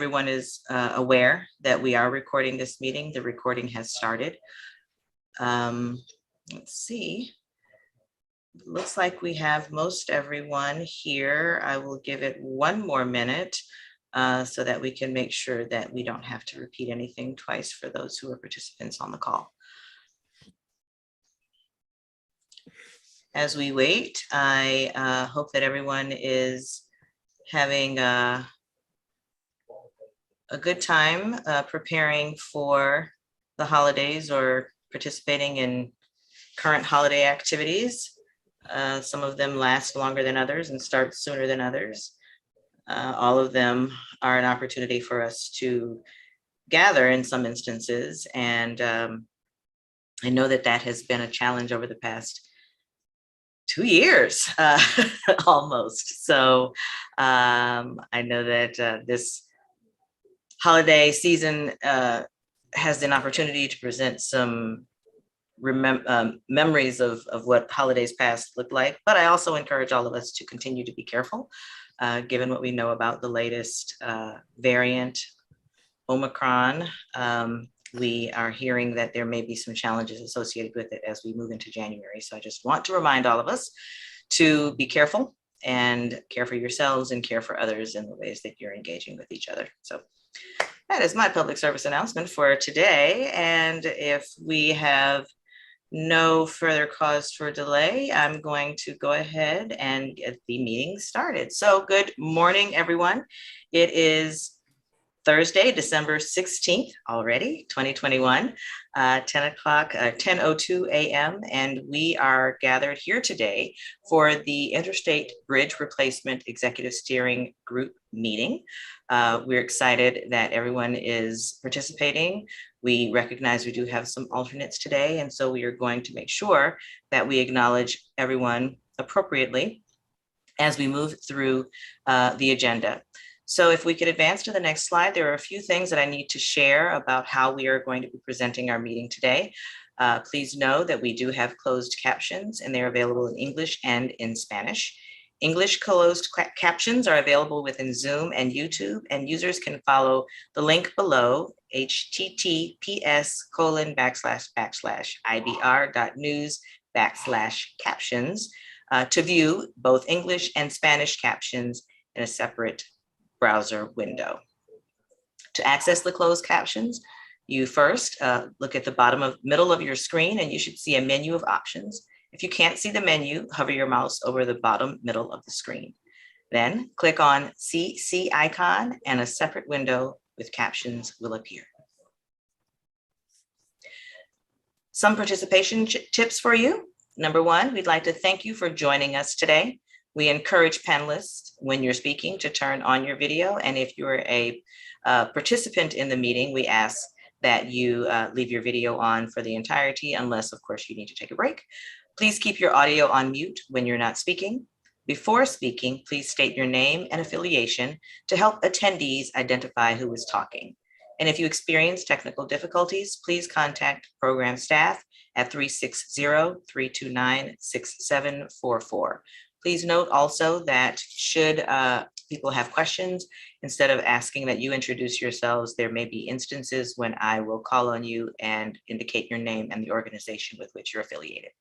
everyone is aware that we are recording this meeting. The recording has started. Let's see. It looks like we have most everyone here. I will give it one more minute so that we can make sure that we don't have to repeat anything twice for those who are participants on the call. As we wait, I hope that everyone is having a good time preparing for the holidays or participating in current holiday activities. Some of them last longer than others and start sooner than others. All of them are an opportunity for us to gather in some instances. And I know that that has been a challenge over the past 2 years, almost. So I know that this holiday season has an opportunity to present some memories of what holidays past looked like, but I also encourage all of us to continue to be careful, given what we know about the latest variant, Omicron. We are hearing that there may be some challenges associated with it as we move into January. So I just want to remind all of us to be careful and care for yourselves and care for others in the ways that you're engaging with each other. So that is my public service announcement for today. And if we have no further cause for delay, I'm going to go ahead and get the meeting started. So good morning, everyone. It is Thursday, December 16th already, 2021, 10:02 a.m. And we are gathered here today for the Interstate Bridge Replacement Executive Steering Group meeting. We're excited that everyone is participating. We recognize we do have some alternates today, and so we are going to make sure that we acknowledge everyone appropriately as we move through the agenda. So if we could advance to the next slide, there are a few things that I need to share about how we are going to be presenting our meeting today. Please know that we do have closed captions and they're available in English and in Spanish. English closed captions are available within Zoom and YouTube, and users can follow the link below, https://ibr.news/captions to view both English and Spanish captions in a separate browser window. To access the closed captions, you first look at the middle of your screen and you should see a menu of options. If you can't see the menu, hover your mouse over the bottom middle of the screen. Then click on CC icon and a separate window with captions will appear. Some participation tips for you. Number one, we'd like to thank you for joining us today. We encourage panelists when you're speaking to turn on your video. And if you're a participant in the meeting, we ask that you leave your video on for the entirety, unless of course you need to take a break. Please keep your audio on mute when you're not speaking. Before speaking, please state your name and affiliation to help attendees identify who is talking. And if you experience technical difficulties, please contact program staff at 360-329-6744. Please note also that should people have questions, instead of asking that you introduce yourselves, there may be instances when I will call on you and indicate your name and the organization with which you're affiliated.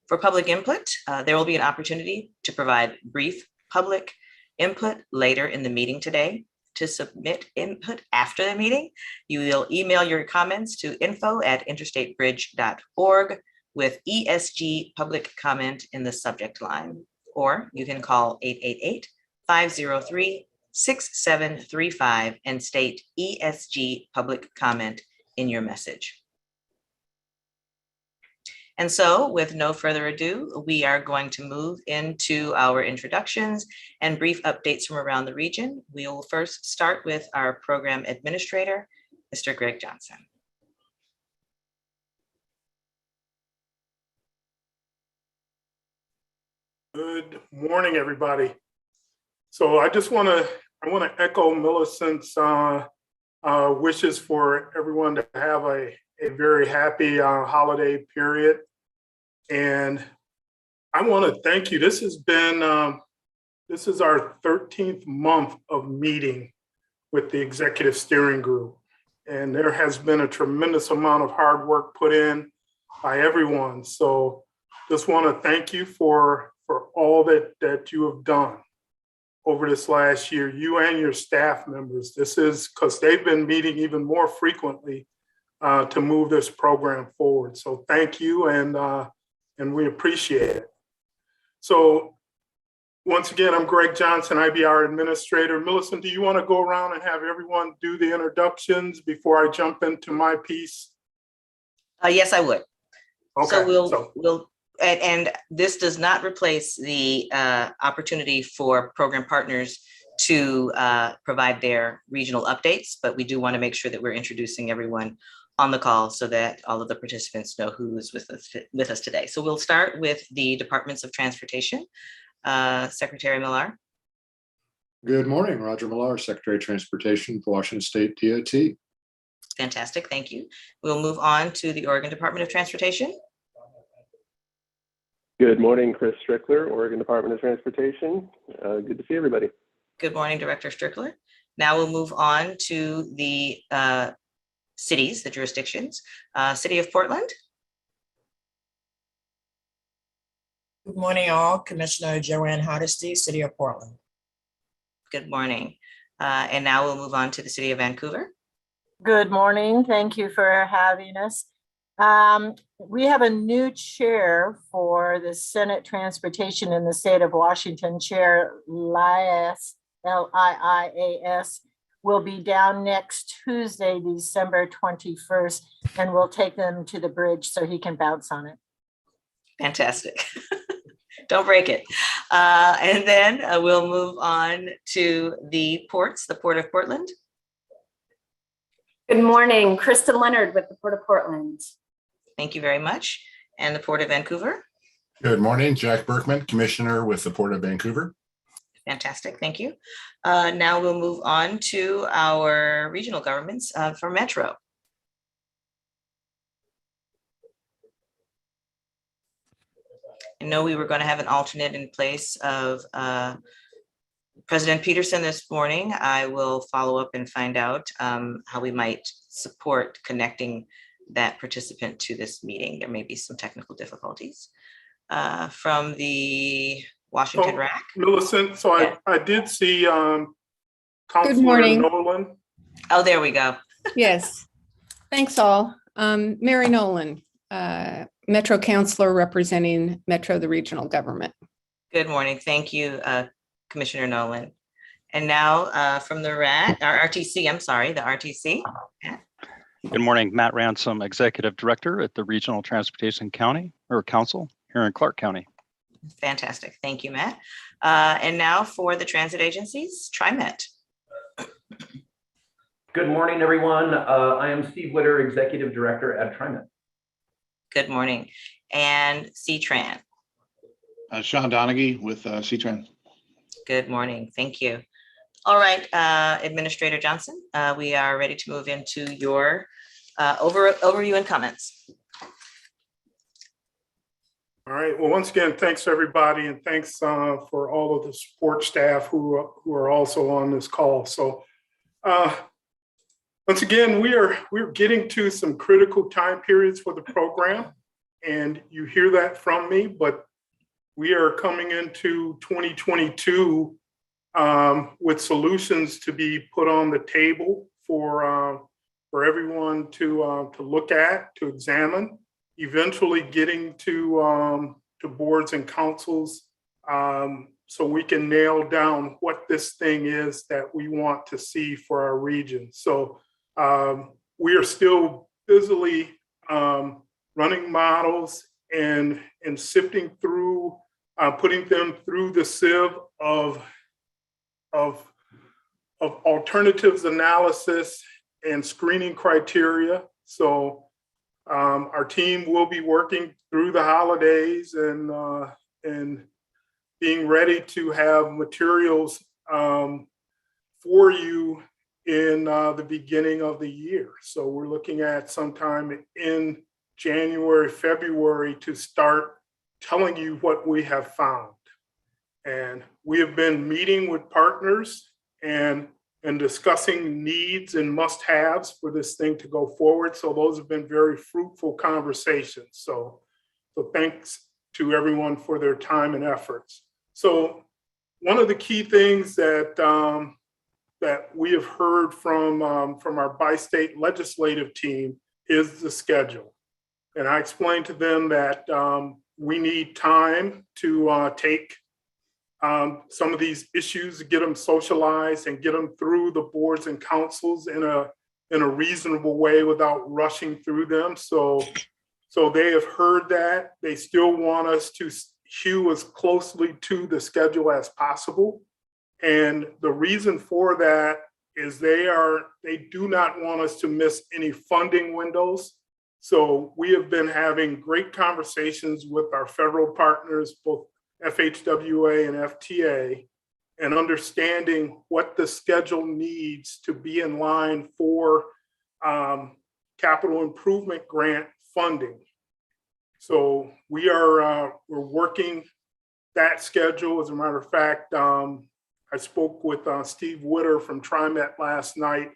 For public input, there will be an opportunity to provide brief public input later in the meeting today. To submit input after the meeting, you will email your comments to info@interstatebridge.org with ESG Public Comment in the subject line, or you can call 888-503-6735 and state ESG Public Comment in your message. And so with no further ado, we are going to move into our introductions and brief updates from around the region. We will first start with our program administrator, Mr. Greg Johnson. Good morning, everybody. So I just want to echo Millicent's wishes for everyone to have a very happy holiday period. And I want to thank you. This has been, this is our 13th month of meeting with the executive steering group. And there has been a tremendous amount of hard work put in by everyone. So just want to thank you for all that you have done over this last year, you and your staff members. This is because they've been meeting even more frequently to move this program forward. So thank you, and we appreciate it. So once again, I'm Greg Johnson, IBR Administrator. Millicent, do you want to go around and have everyone do the introductions before I jump into my piece? Yes, I would. Okay. So we'll and this does not replace the opportunity for program partners to provide their regional updates, but we do want to make sure that we're introducing everyone on the call so that all of the participants know who is with us today. So we'll start with the Departments of Transportation. Secretary Millar. Good morning, Roger Millar, Secretary of Transportation for Washington State DOT. Fantastic, thank you. We'll move on to the Oregon Department of Transportation. Good morning, Chris Strickler, Oregon Department of Transportation. Good to see everybody. Good morning, Director Strickler. Now we'll move on to the cities, the jurisdictions. City of Portland. Good morning, all. Commissioner Joanne Hardesty, City of Portland. Good morning. And now we'll move on to the City of Vancouver. Good morning. Thank you for having us. We have a new chair for the Senate Transportation in the state of Washington. Chair Lias, L-I-I-A-S, will be down next Tuesday, December 21st, and we'll take them to the bridge so he can bounce on it. Fantastic. Don't break it. And then we'll move on to the ports, the Port of Portland. Good morning, Kristen Leonard with the Port of Portland. Thank you very much. And the Port of Vancouver. Good morning, Jack Berkman, Commissioner with the Port of Vancouver. Fantastic, thank you. Now we'll move on to our regional governments for Metro. I know we were going to have an alternate in place of President Peterson this morning. I will follow up and find out how we might support connecting that participant to this meeting. There may be some technical difficulties. From the Washington RAC. Millicent, so yeah. I did see Councilor Nolan. Oh, there we go. Yes, thanks all. Mary Nolan, Metro Councilor representing Metro, the regional government. Good morning. Thank you, Commissioner Nolan. And now from the RAC, our RTC, I'm sorry, the RTC. Yeah. Good morning, Matt Ransom, Executive Director at the Regional Transportation Council here in Clark County. Fantastic. Thank you, Matt. And now for the transit agencies, TriMet. Good morning, everyone. I am Steve Witter, Executive Director at TriMet. Good morning. And CTran. Sean Donaghy with CTran. Good morning. Thank you. All right, Administrator Johnson, we are ready to move into your overview and comments. All right. Well, once again, thanks everybody, and thanks for all of the support staff who are also on this call. So, once again, we're getting to some critical time periods for the program, and you hear that from me. But we are coming into 2022 with solutions to be put on the table for everyone to look at, to examine. Eventually getting to boards and councils so we can nail down what this thing is that we want to see for our region. So we are still busily running models and sifting through, putting them through the sieve of alternatives analysis and screening criteria. So our team will be working through the holidays and being ready to have materials for you in the beginning of the year. So we're looking at sometime in January, February to start telling you what we have found. And we have been meeting with partners, and and discussing needs and must-haves for this thing to go forward. So those have been very fruitful conversations. So thanks to everyone for their time and efforts. So one of the key things that that we have heard from our bi-state legislative team is the schedule. And I explained to them that we need time to take some of these issues, get them socialized and get them through the boards and councils in a reasonable way without rushing through them. So they have heard that. They still want us to hew as closely to the schedule as possible. And the reason for that is they do not want us to miss any funding windows. So we have been having great conversations with our federal partners, both FHWA and FTA, and understanding what the schedule needs to be in line for capital improvement grant funding. So we're working that schedule. As a matter of fact, I spoke with Steve Witter from TriMet last night.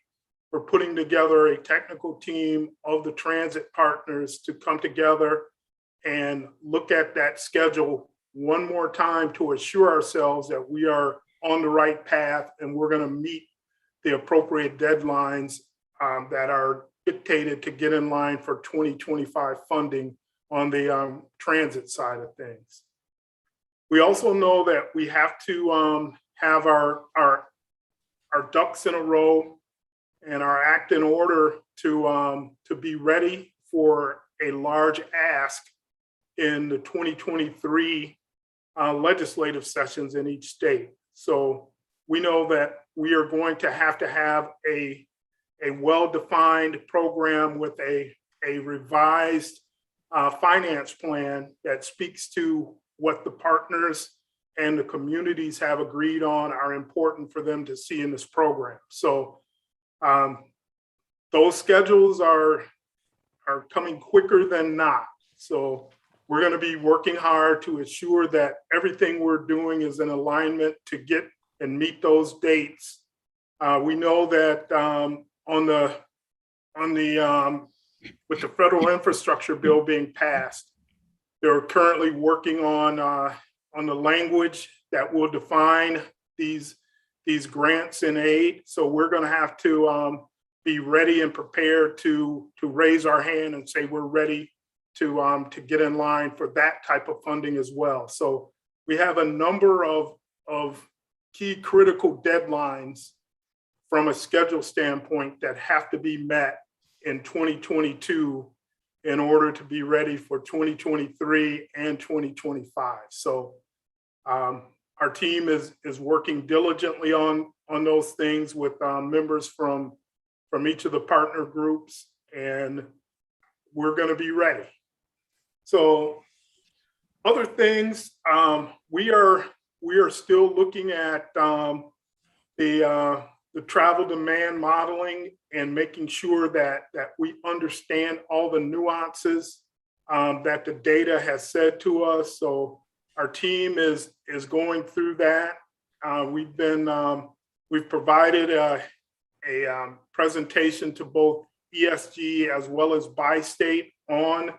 We're putting together a technical team of the transit partners to come together and look at that schedule one more time to assure ourselves that we are on the right path and we're going to meet the appropriate deadlines that are dictated to get in line for 2025 funding on the transit side of things. We also know that we have to have our ducks in a row and our act in order to be ready for a large ask in the 2023 legislative sessions in each state. So we know that we are going to have a well-defined program with a revised finance plan that speaks to what the partners and the communities have agreed on are important for them to see in this program. So those schedules are coming quicker than not. So we're going to be working hard to ensure that everything we're doing is in alignment to get and meet those dates. We know that with the federal infrastructure bill being passed, they're currently working on the language that will define these grants and aid. So we're going to have to be ready and prepared to raise our hand and say we're ready to get in line for that type of funding as well. So we have a number of key critical deadlines from a schedule standpoint that have to be met in 2022 in order to be ready for 2023 and 2025. So our team is working diligently on those things with members from each of the partner groups, and we're going to be ready. So other things, we are still looking at the travel demand modeling and making sure that we understand all the nuances that the data has said to us. So our team is going through that. We've provided a presentation to both ESG as well as bi-state on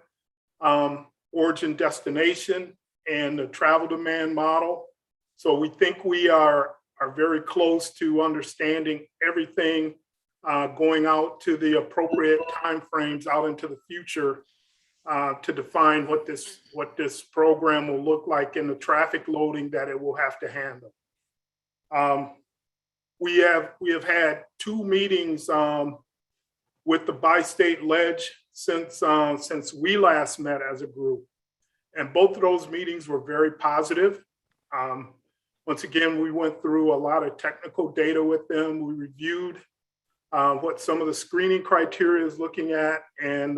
origin destination and the travel demand model. So we think we are very close to understanding everything going out to the appropriate timeframes out into the future to define what this program will look like and the traffic loading that it will have to handle. We have had 2 meetings with the bi-state ledge since we last met as a group, and both of those meetings were very positive. Once again, we went through a lot of technical data with them. We reviewed what some of the screening criteria is looking at, and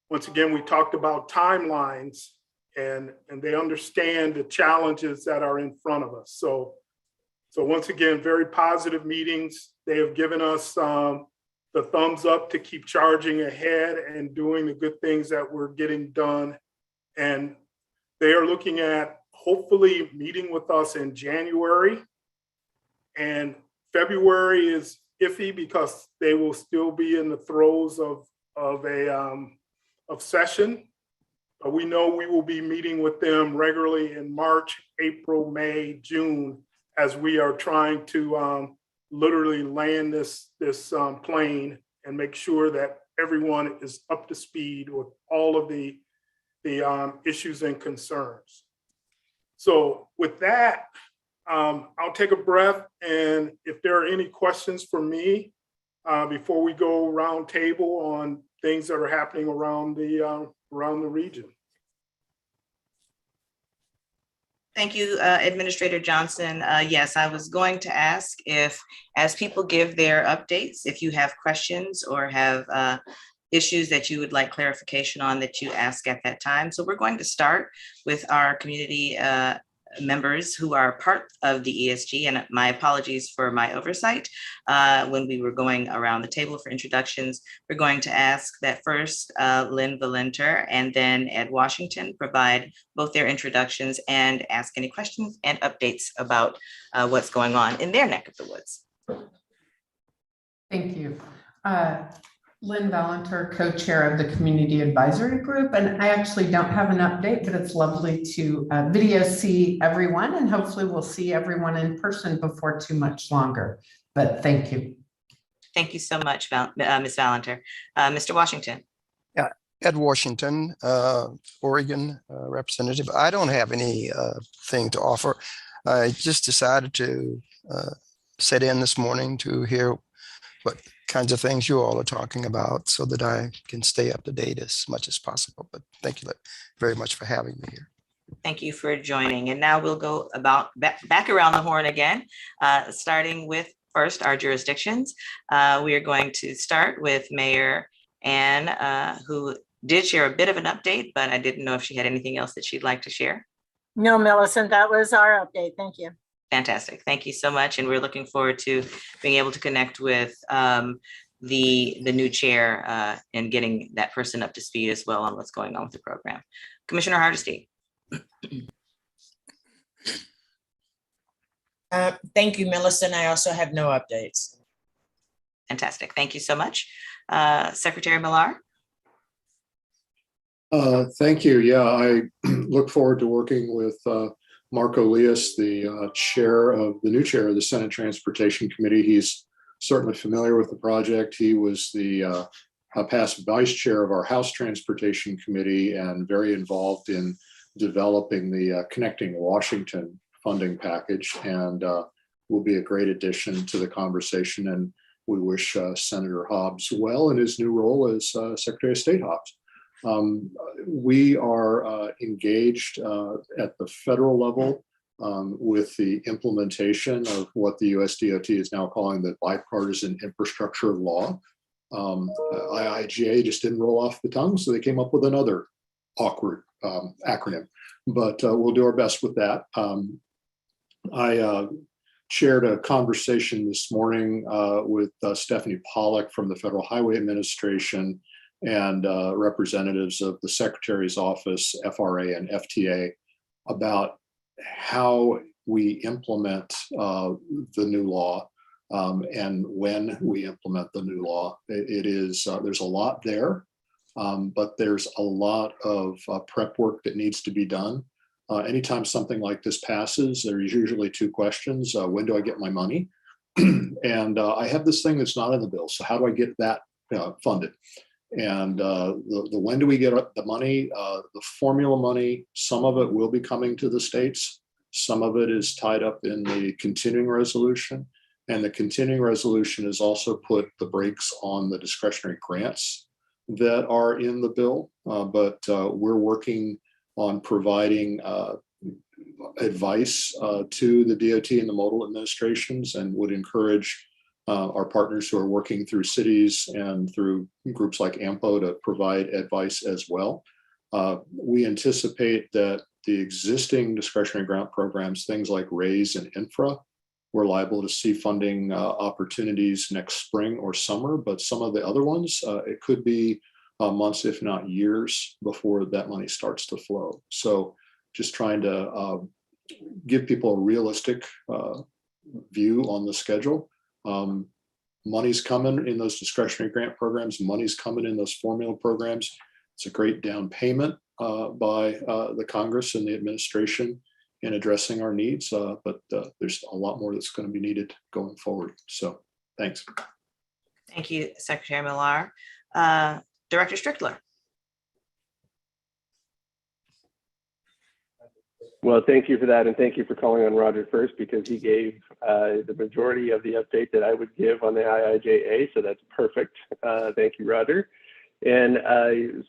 once again, we talked about timelines, and they understand the challenges that are in front of us. So once again, very positive meetings. They have given us the thumbs up to keep charging ahead and doing the good things that we're getting done. And they are looking at hopefully meeting with us in January and February is iffy because they will still be in the throes of session. But we know we will be meeting with them regularly in March, April, May, June, as we are trying to literally land this plane and make sure that everyone is up to speed with all of the issues and concerns. So with that, I'll take a breath, and if there are any questions for me before we go round table on things that are happening around the region. Thank you, Administrator Johnson. Yes, I was going to ask if, as people give their updates, if you have questions or have issues that you would like clarification on, that you ask at that time. So we're going to start with our community members who are part of the ESG, and my apologies for my oversight when we were going around the table for introductions. We're going to ask that first Lynn Valenter and then Ed Washington provide both their introductions and ask any questions and updates about what's going on in their neck of the woods. Thank you. Lynn Valenter, co-chair of the Community Advisory Group, and I actually don't have an update, but it's lovely to video see everyone, and hopefully we'll see everyone in person before too much longer. But thank you. Thank you so much, Ms. Valenter. Mr. Washington. Yeah, Ed Washington, Oregon representative. I don't have any thing to offer. I just decided to sit in this morning to hear what kinds of things you all are talking about so that I can stay up to date as much as possible. But thank you very much for having me here. Thank you for joining. And now we'll go back around the horn again, starting with first our jurisdictions. We are going to start with Mayor Ann, who did share a bit of an update, but I didn't know if she had anything else that she'd like to share. No, Millicent, that was our update. Thank you. Fantastic. Thank you so much. And we're looking forward to being able to connect with the new chair and getting that person up to speed as well on what's going on with the program. Commissioner Hardesty. Thank you, Millicent. I also have no updates. Fantastic. Thank you so much. Secretary Millar. Thank you. Yeah, I look forward to working with Mark Elias, the new chair of the Senate Transportation Committee. He's certainly familiar with the project. He was the past vice chair of our House Transportation Committee and very involved in developing the Connecting Washington funding package, and will be a great addition to the conversation. And we wish Senator Hobbs well in his new role as Secretary of State Hobbs. We are engaged at the federal level with the implementation of what the USDOT is now calling the bipartisan infrastructure law. IIGA just didn't roll off the tongue, so they came up with another awkward acronym, but we'll do our best with that. I chaired a conversation this morning with Stephanie Pollack from the Federal Highway Administration and representatives of the Secretary's Office, FRA and FTA, about how we implement the new law and when we implement the new law. It is, there's a lot there, but there's a lot of prep work that needs to be done. Anytime something like this passes, there's usually two questions. When do I get my money? And I have this thing that's not in the bill, so how do I get that funded? And the when do we get the money? The formula money, some of it will be coming to the states. Some of it is tied up in the continuing resolution. And the continuing resolution has also put the brakes on the discretionary grants that are in the bill. But we're working on providing advice to the DOT and the modal administrations, and would encourage our partners who are working through cities and through groups like AMPO to provide advice as well. We anticipate that the existing discretionary grant programs, things like RAISE and Infra, we're liable to see funding opportunities next spring or summer, but some of the other ones, it could be months, if not years, before that money starts to flow. So just trying to give people a realistic view on the schedule. Money's coming in those discretionary grant programs. Money's coming in those formula programs. It's a great down payment by the Congress and the administration in addressing our needs, but there's a lot more that's going to be needed going forward. So thanks. Thank you, Secretary Millar. Director Strickler. Well, thank you for that, and thank you for calling on Roger first, because he gave the majority of the update that I would give on the IIJA, so that's perfect. Thank you, Roger. And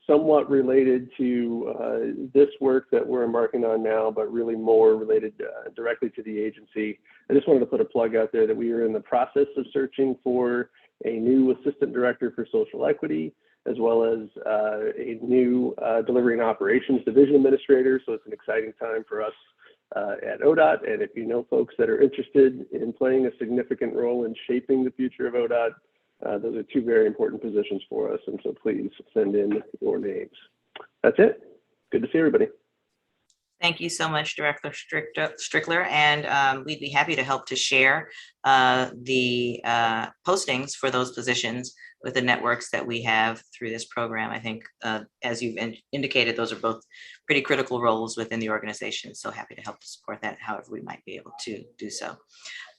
somewhat related to this work that we're embarking on now, but really more related directly to the agency, I just wanted to put a plug out there that we are in the process of searching for a new Assistant Director for Social Equity, as well as a new Delivery and Operations Division Administrator. So it's an exciting time for us at ODOT. And if you know folks that are interested in playing a significant role in shaping the future of ODOT, those are two very important positions for us. And so please send in your names. That's it. Good to see everybody. Thank you so much, Director Strickler, and we'd be happy to help to share the postings for those positions with the networks that we have through this program. I think, as you've indicated, those are both pretty critical roles within the organization, so happy to help to support that however we might be able to do so.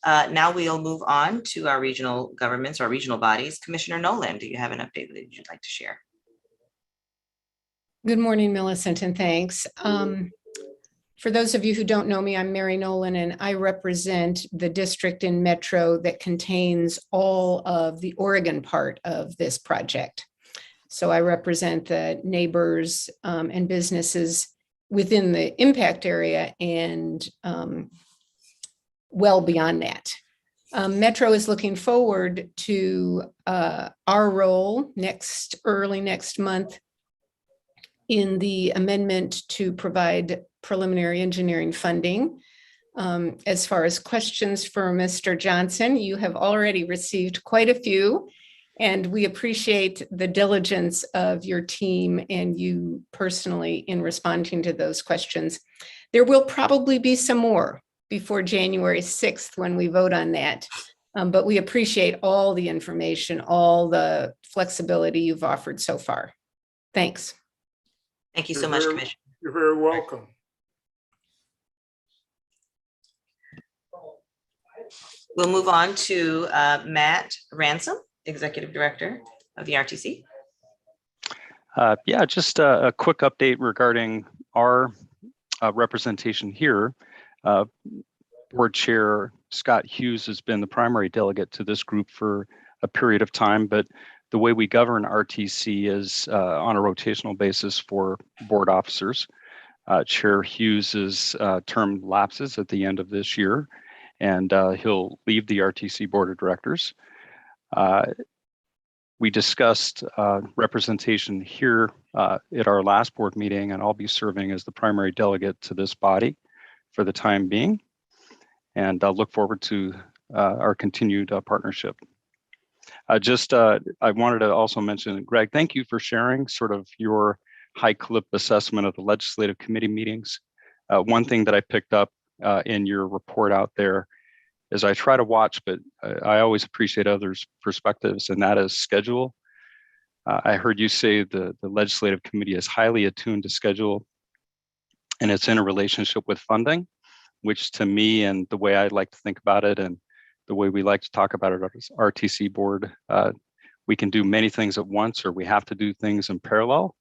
Now we'll move on to our regional governments, our regional bodies. Commissioner Nolan, do you have an update that you'd like to share? Good morning, Millicent, and thanks. For those of you who don't know me, I'm Mary Nolan, and I represent the district in Metro that contains all of the Oregon part of this project. So I represent the neighbors and businesses within the impact area and well beyond that. Metro is looking forward to our role early next month in the amendment to provide preliminary engineering funding. As far as questions for Mr. Johnson, you have already received quite a few, and we appreciate the diligence of your team and you personally in responding to those questions. There will probably be some more before January 6th when we vote on that, but we appreciate all the information, all the flexibility you've offered so far. Thanks. Thank you so much, Commissioner. You're very welcome. We'll move on to Matt Ransom, Executive Director of the RTC. Yeah, just a quick update regarding our representation here. Board Chair Scott Hughes has been the primary delegate to this group for a period of time, but the way we govern RTC is on a rotational basis for board officers. Chair Hughes's term lapses at the end of this year, and he'll leave the RTC Board of Directors. We discussed representation here at our last board meeting, and I'll be serving as the primary delegate to this body for the time being, and I'll look forward to our continued partnership. I wanted to also mention, Greg, thank you for sharing sort of your high clip assessment of the legislative committee meetings. One thing that I picked up in your report out there is I try to watch, but I always appreciate others' perspectives, and that is schedule. I heard you say the legislative committee is highly attuned to schedule, and it's in a relationship with funding, which to me and the way I like to think about it and the way we like to talk about it as RTC board, we can do many things at once, or we have to do things in parallel.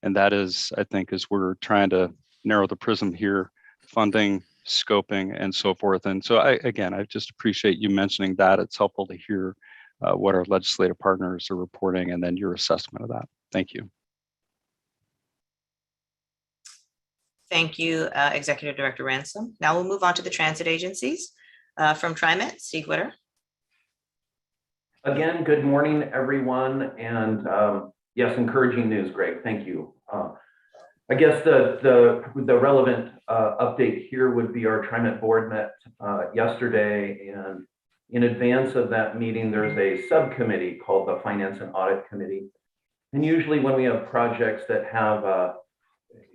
And that is, I think, as we're trying to narrow the prism here, funding, scoping, and so forth. And so I just appreciate you mentioning that. It's helpful to hear what our legislative partners are reporting and then your assessment of that. Thank you. Thank you, Executive Director Ransom. Now we'll move on to the transit agencies. From TriMet, Steve Witter. Again, good morning, everyone. And yes, encouraging news, Greg. Thank you. I guess the relevant update here would be our TriMet board met yesterday, and in advance of that meeting, there's a subcommittee called the Finance and Audit Committee. And usually when we have projects that have,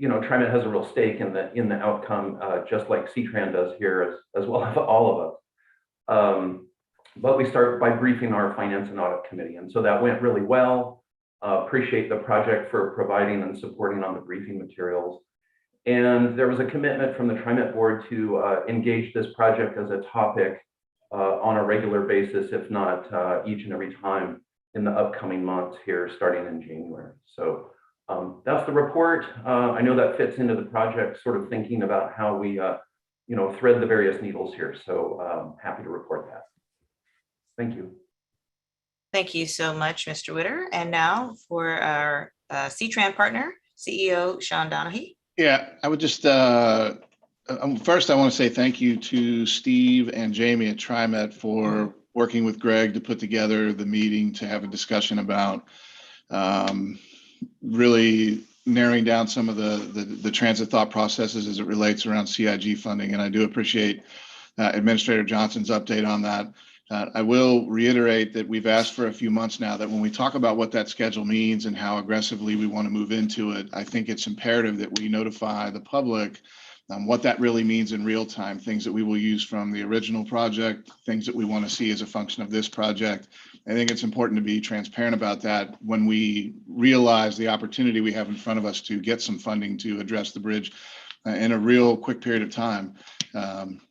TriMet has a real stake in the outcome, just like CTRAN does here, as well as all of us. but we start by briefing our Finance and Audit Committee. And so that went really well. Appreciate the project for providing and supporting on the briefing materials. And there was a commitment from the TriMet board to engage this project as a topic on a regular basis, if not each and every time in the upcoming months here, starting in January. So that's the report. I know that fits into the project, sort of thinking about how we thread the various needles here. So happy to report that. Thank you. Thank you so much, Mr. Witter. And now for our CTRAN partner, CEO Sean Donahue. Yeah, I would just, first I want to say thank you to Steve and Jamie at TriMet for working with Greg to put together the meeting to have a discussion about really narrowing down some of the transit thought processes as it relates around CIG funding. And I do appreciate Administrator Johnson's update on that. I will reiterate that we've asked for a few months now that when we talk about what that schedule means and how aggressively we want to move into it, I think it's imperative that we notify the public what that really means in real time, things that we will use from the original project, things that we want to see as a function of this project. I think it's important to be transparent about that when we realize the opportunity we have in front of us to get some funding to address the bridge in a real quick period of time.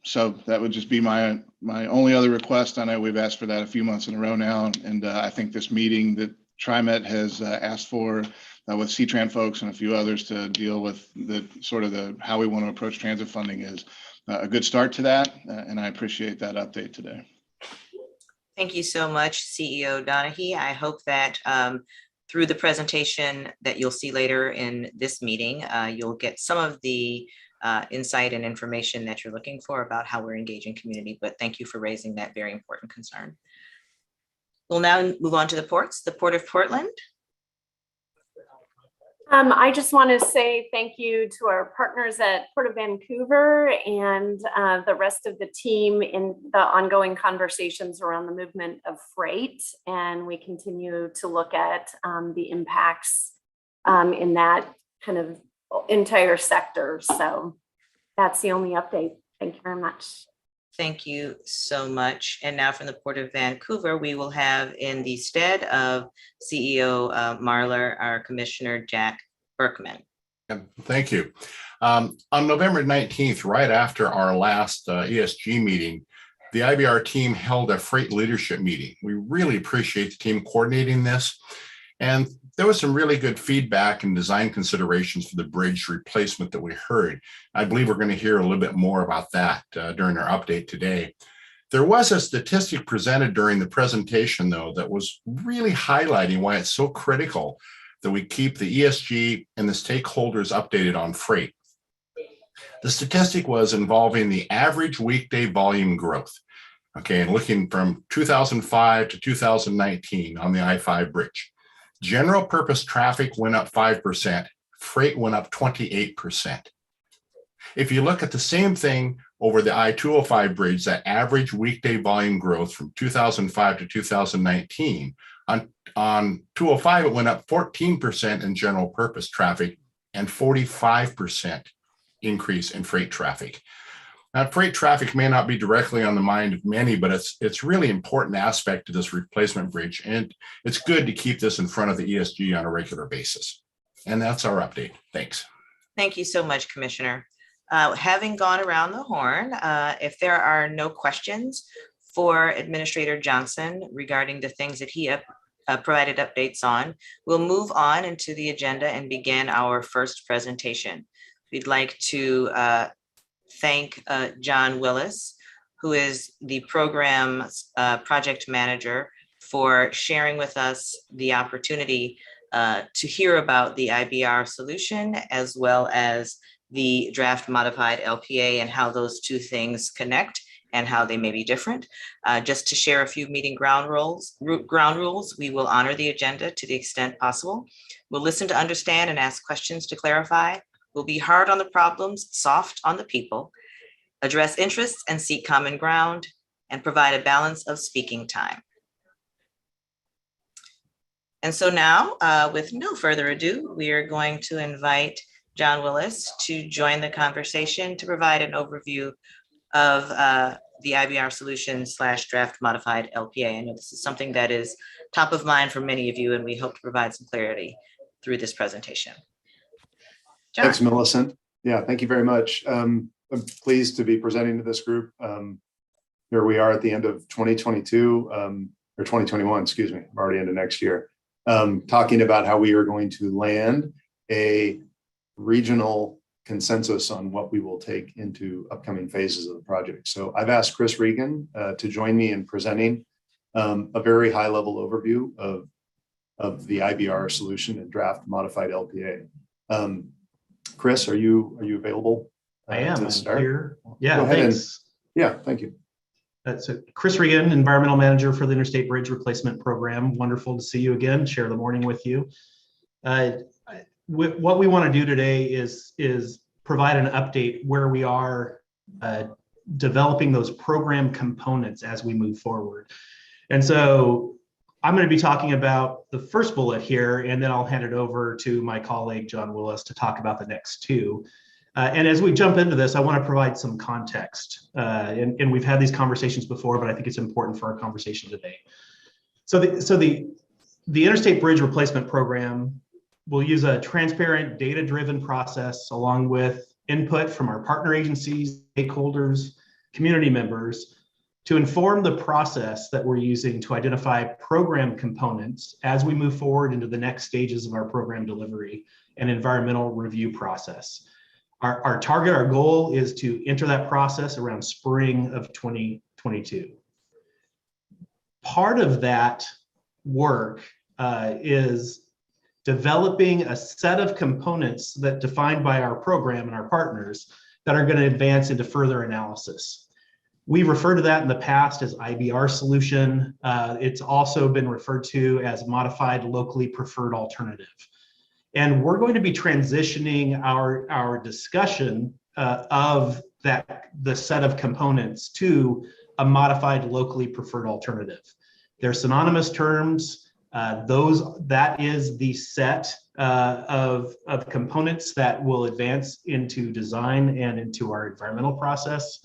So that would just be my only other request. I know we've asked for that a few months in a row now, and I think this meeting that TriMet has asked for with CTRAN folks and a few others to deal with the how we want to approach transit funding is a good start to that, and I appreciate that update today. Thank you so much, CEO Donahue. I hope that through the presentation that you'll see later in this meeting, you'll get some of the insight and information that you're looking for about how we're engaging community, but thank you for raising that very important concern. We'll now move on to the ports, the Port of Portland. I just want to say thank you to our partners at Port of Vancouver and the rest of the team in the ongoing conversations around the movement of freight. And we continue to look at the impacts in that kind of entire sector. So that's the only update. Thank you very much. Thank you so much. And now from the Port of Vancouver, we will have in the stead of CEO Marler, our Commissioner Jack Berkman. Thank you. On November 19th, right after our last ESG meeting, the IBR team held a freight leadership meeting. We really appreciate the team coordinating this. And there was some really good feedback and design considerations for the bridge replacement that we heard. I believe we're going to hear a little bit more about that during our update today. There was a statistic presented during the presentation, though, that was really highlighting why it's so critical that we keep the ESG and the stakeholders updated on freight. The statistic was involving the average weekday volume growth. Okay, and looking from 2005 to 2019 on the I-5 bridge. General purpose traffic went up 5%, freight went up 28%. If you look at the same thing over the I-205 bridge, that average weekday volume growth from 2005 to 2019, on 205, it went up 14% in general purpose traffic and 45% increase in freight traffic. Now, freight traffic may not be directly on the mind of many, but it's really important aspect to this replacement bridge. And it's good to keep this in front of the ESG on a regular basis. And that's our update. Thanks. Thank you so much, Commissioner. Having gone around the horn, if there are no questions for Administrator Johnson regarding the things that he provided updates on, we'll move on into the agenda and begin our first presentation. We'd like to thank John Willis, who is the program project manager, for sharing with us the opportunity to hear about the IBR solution, as well as the draft modified LPA and how those two things connect and how they may be different. Just to share a few meeting ground rules, we will honor the agenda to the extent possible. We'll listen to understand and ask questions to clarify. We'll be hard on the problems, soft on the people, address interests and seek common ground, and provide a balance of speaking time. And so now, with no further ado, we are going to invite John Willis to join the conversation to provide an overview of the IBR solution / draft modified LPA. I know this is something that is top of mind for many of you, and we hope to provide some clarity through this presentation. John. Thanks, Millicent. Yeah, thank you very much. I'm pleased to be presenting to this group. Here we are at the end of 2022, or 2021, excuse me, I'm already into next year, talking about how we are going to land a regional consensus on what we will take into upcoming phases of the project. So I've asked Chris Regan to join me in presenting a very high level overview of the IBR solution and draft modified LPA. Chris, are you available? I am. To start? Here. Yeah, Go ahead thanks. Yeah, thank you. That's Chris Regan, Environmental Manager for the Interstate Bridge Replacement Program. Wonderful to see you again, share the morning with you. What we want to do today is provide an update where we are developing those program components as we move forward. And so I'm going to be talking about the first bullet here, and then I'll hand it over to my colleague, John Willis, to talk about the next two. And as we jump into this, I want to provide some context. And we've had these conversations before, but I think it's important for our conversation today. So the Interstate Bridge Replacement Program will use a transparent, data-driven process along with input from our partner agencies, stakeholders, community members to inform the process that we're using to identify program components as we move forward into the next stages of our program delivery and environmental review process. Our target, our goal is to enter that process around spring of 2022. Part of that work is developing a set of components that defined by our program and our partners that are going to advance into further analysis. We refer to that in the past as IBR solution. It's also been referred to as modified locally preferred alternative. And we're going to be transitioning our discussion of the set of components to a modified locally preferred alternative. They're synonymous terms. That is the set of components that will advance into design and into our environmental process.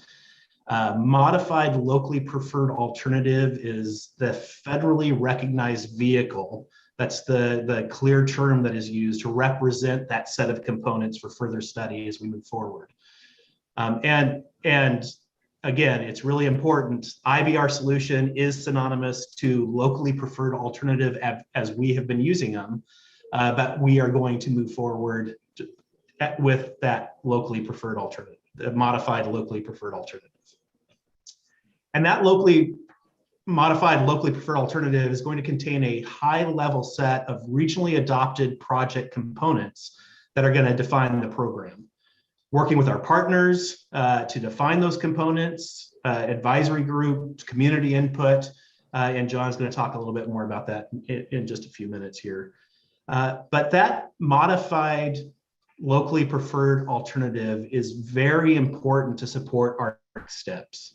Modified locally preferred alternative is the federally recognized vehicle. That's the clear term that is used to represent that set of components for further study as we move forward. And again, it's really important. IBR solution is synonymous to locally preferred alternative as we have been using them, but we are going to move forward with that locally preferred alternative, the modified locally preferred alternative. And that modified locally preferred alternative is going to contain a high-level set of regionally adopted project components that are going to define the program. Working with our partners to define those components, advisory group, community input, and John's going to talk a little bit more about that in just a few minutes here. But that modified locally preferred alternative is very important to support our steps.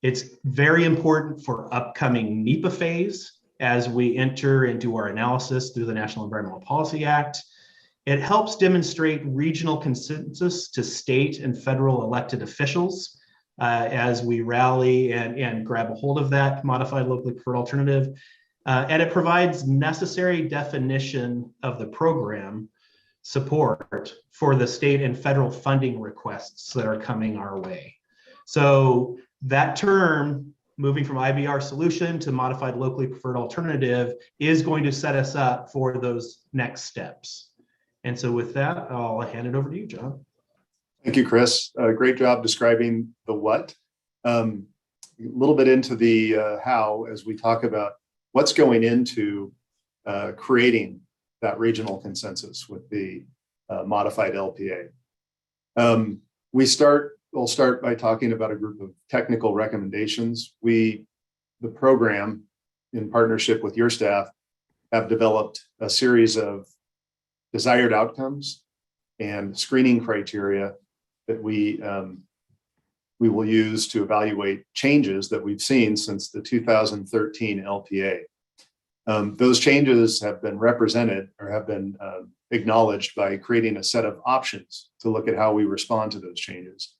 It's very important for upcoming NEPA phase as we enter and do our analysis through the National Environmental Policy Act. It helps demonstrate regional consensus to state and federal elected officials as we rally and grab a hold of that modified locally preferred alternative. And it provides necessary definition of the program support for the state and federal funding requests that are coming our way. So that term, moving from IBR solution to modified locally preferred alternative, is going to set us up for those next steps. And so with that, I'll hand it over to you, John. Thank you, Chris. Great job describing the what. A little bit into the how as we talk about what's going into creating that regional consensus with the modified LPA. We'll start by talking about a group of technical recommendations. The program, in partnership with your staff, have developed a series of desired outcomes and screening criteria that we will use to evaluate changes that we've seen since the 2013 LPA. Those changes have been represented or have been acknowledged by creating a set of options to look at how we respond to those changes.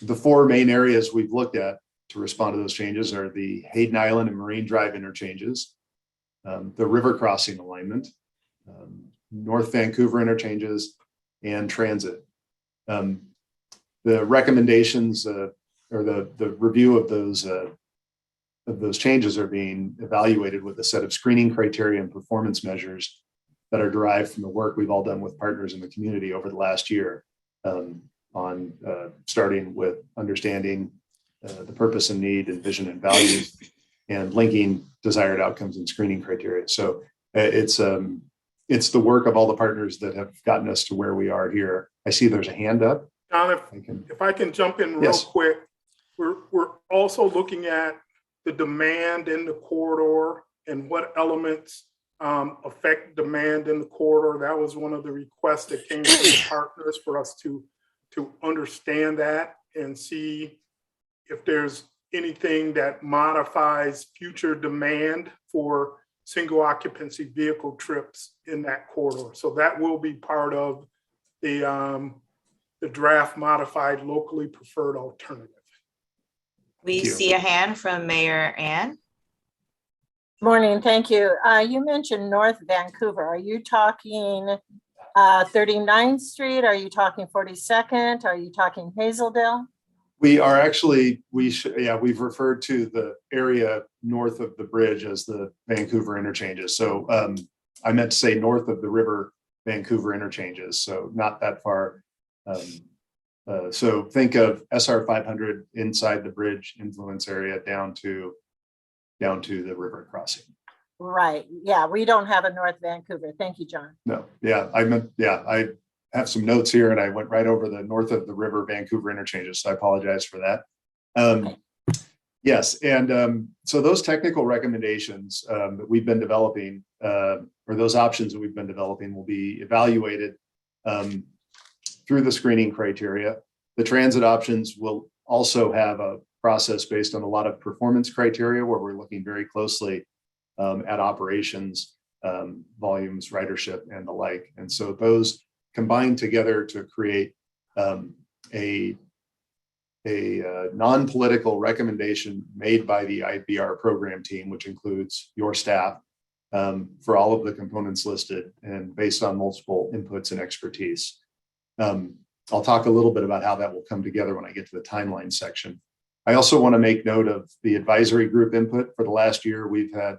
The four main areas we've looked at to respond to those changes are the Hayden Island and Marine Drive interchanges, the river crossing alignment, North Vancouver interchanges, and transit. The recommendations or the review of those changes are being evaluated with a set of screening criteria and performance measures that are derived from the work we've all done with partners in the community over the last year, on starting with understanding the purpose and need and vision and values, and linking desired outcomes and screening criteria. So it's the work of all the partners that have gotten us to where we are here. I see there's a hand up. John, if I can jump in real quick, we're also looking at the demand in the corridor and what elements affect demand in the corridor. That was one of the requests that came from the partners for us to understand that and see if there's anything that modifies future demand for single occupancy vehicle trips in that corridor. So that will be part of the draft modified locally preferred alternative. We see a hand from Mayor Ann. Morning, thank you. You mentioned North Vancouver. Are you talking 39th Street? Are you talking 42nd? Are you talking Hazeldale? We are actually, we've referred to the area north of the bridge as the Vancouver interchanges. So I meant to say north of the river Vancouver interchanges, so not that far. So think of SR 500 inside the bridge influence area down to the river crossing. Right, yeah, we don't have a North Vancouver. Thank you, John. No, I have some notes here and I went right over the north of the river Vancouver interchanges, so I apologize for that. Okay. Yes, and so those technical recommendations that we've been developing, or those options that we've been developing, will be evaluated through the screening criteria. The transit options will also have a process based on a lot of performance criteria where we're looking very closely at operations, volumes, ridership, and the like. And so those combined together to create a non-political recommendation made by the IBR program team, which includes your staff, for all of the components listed and based on multiple inputs and expertise. I'll talk a little bit about how that will come together when I get to the timeline section. I also want to make note of the advisory group input. For the last year, we've had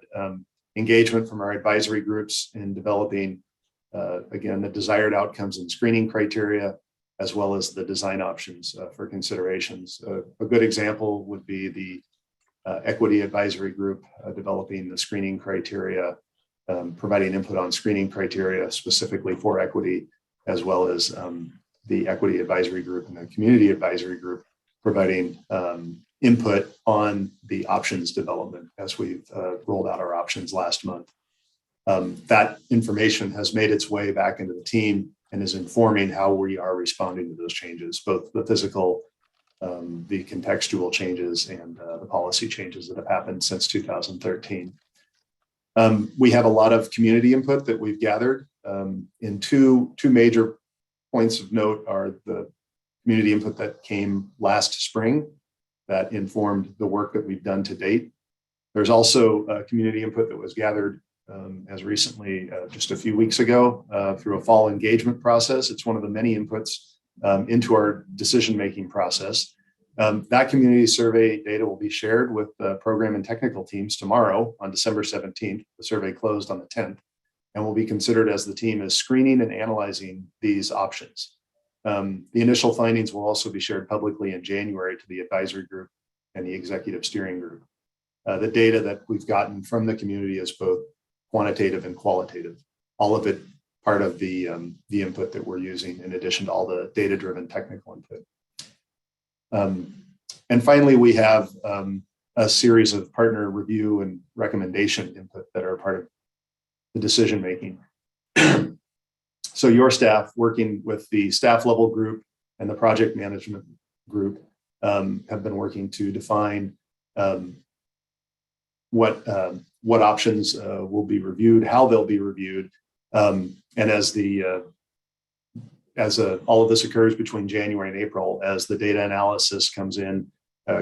engagement from our advisory groups in developing, again, the desired outcomes and screening criteria, as well as the design options for considerations. A good example would be the equity advisory group developing the screening criteria, providing input on screening criteria specifically for equity, as well as the equity advisory group and the community advisory group providing input on the options development as we've rolled out our options last month. That information has made its way back into the team and is informing how we are responding to those changes, both the physical, the contextual changes, and the policy changes that have happened since 2013. We have a lot of community input that we've gathered. In two major points of note are the community input that came last spring that informed the work that we've done to date. There's also community input that was gathered as recently just a few weeks ago through a fall engagement process. It's one of the many inputs into our decision-making process. That community survey data will be shared with the program and technical teams tomorrow on December 17th. The survey closed on the 10th and will be considered as the team is screening and analyzing these options. The initial findings will also be shared publicly in January to the advisory group and the executive steering group. The data that we've gotten from the community is both quantitative and qualitative, all of it part of the input that we're using in addition to all the data-driven technical input. And finally, we have a series of partner review and recommendation input that are part of the decision-making. So your staff, working with the staff level group and the project management group, have been working to define what options will be reviewed, how they'll be reviewed, and as the all of this occurs between January and April, as the data analysis comes in,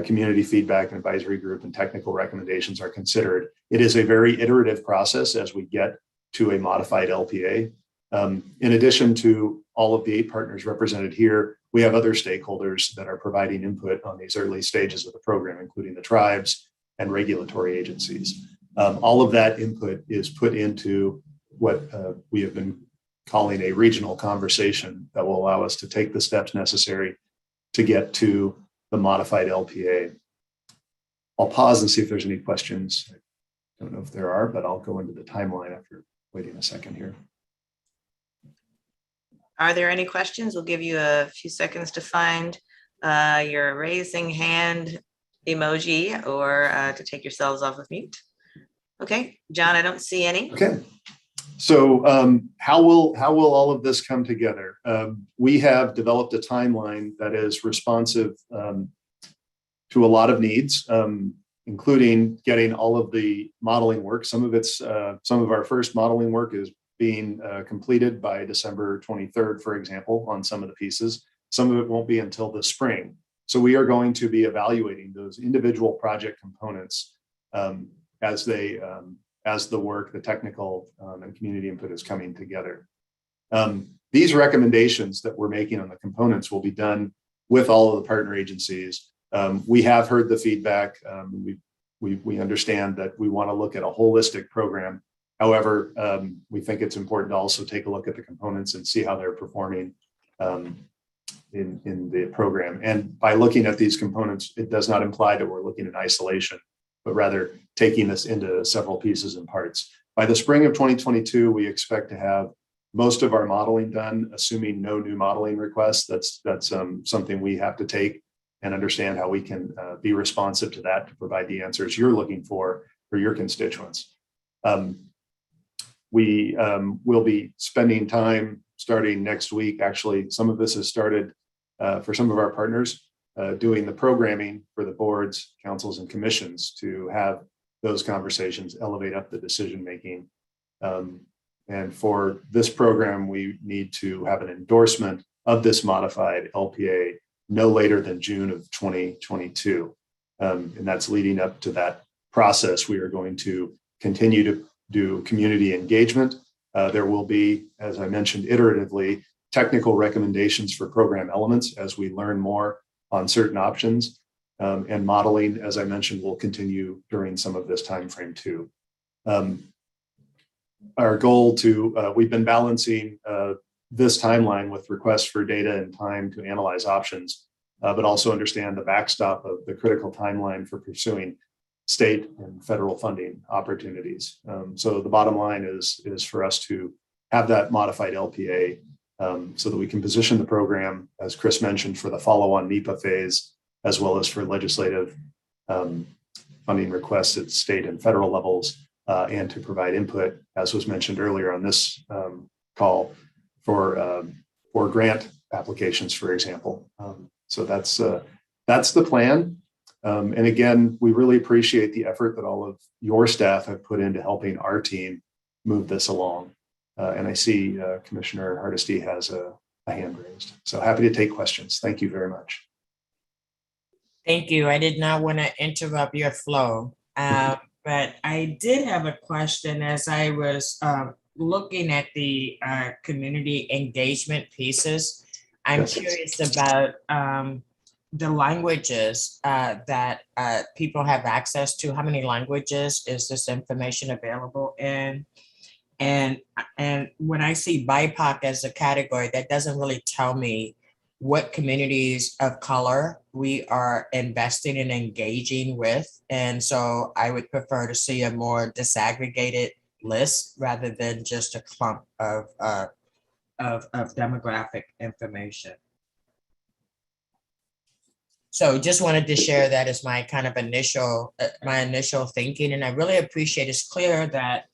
community feedback and advisory group and technical recommendations are considered. It is a very iterative process as we get to a modified LPA. In addition to all of the 8 partners represented here, we have other stakeholders that are providing input on these early stages of the program, including the tribes and regulatory agencies. All of that input is put into what we have been calling a regional conversation that will allow us to take the steps necessary to get to the modified LPA. I'll pause and see if there's any questions. I don't know if there are, but I'll go into the timeline after waiting a second here. Are there any questions? We'll give you a few seconds to find your raising hand emoji or to take yourselves off of mute. Okay, John, I don't see any. Okay. So how will all of this come together? We have developed a timeline that is responsive to a lot of needs, including getting all of the modeling work. Some of our first modeling work is being completed by December 23rd, for example, on some of the pieces. Some of it won't be until the spring. So we are going to be evaluating those individual project components as the work, the technical and community input is coming together. These recommendations that we're making on the components will be done with all of the partner agencies. We have heard the feedback. We understand that we want to look at a holistic program. However, we think it's important to also take a look at the components and see how they're performing in the program. And by looking at these components, it does not imply that we're looking in isolation, but rather taking this into several pieces and parts. By the spring of 2022, we expect to have most of our modeling done, assuming no new modeling requests. That's something we have to take and understand how we can be responsive to that to provide the answers you're looking for your constituents. We will be spending time starting next week. Actually, some of this has started for some of our partners, doing the programming for the boards, councils, and commissions to have those conversations elevate up the decision-making. And for this program, we need to have an endorsement of this modified LPA no later than June of 2022. And that's leading up to that process. We are going to continue to do community engagement. There will be, as I mentioned, iteratively, technical recommendations for program elements as we learn more on certain options. And modeling, as I mentioned, will continue during some of this time frame too. Our goal we've been balancing this timeline with requests for data and time to analyze options, but also understand the backstop of the critical timeline for pursuing state and federal funding opportunities. So the bottom line is for us to have that modified LPA so that we can position the program, as Chris mentioned, for the follow-on NEPA phase, as well as for legislative funding requests at state and federal levels, and to provide input, as was mentioned earlier on this call, for grant applications, for example. So that's the plan. And again, we really appreciate the effort that all of your staff have put into helping our team move this along. And I see Commissioner Hardesty has a hand raised. So happy to take questions. Thank you very much. Thank you. I did not want to interrupt your flow, but I did have a question as I was looking at the community engagement pieces. I'm curious about the languages that people have access to. How many languages is this information available in? And when I see BIPOC as a category, that doesn't really tell me what communities of color we are investing and engaging with. And so I would prefer to see a more disaggregated list rather than just a clump of demographic information. So just wanted to share that as my kind of initial thinking. And I really appreciate it's clear that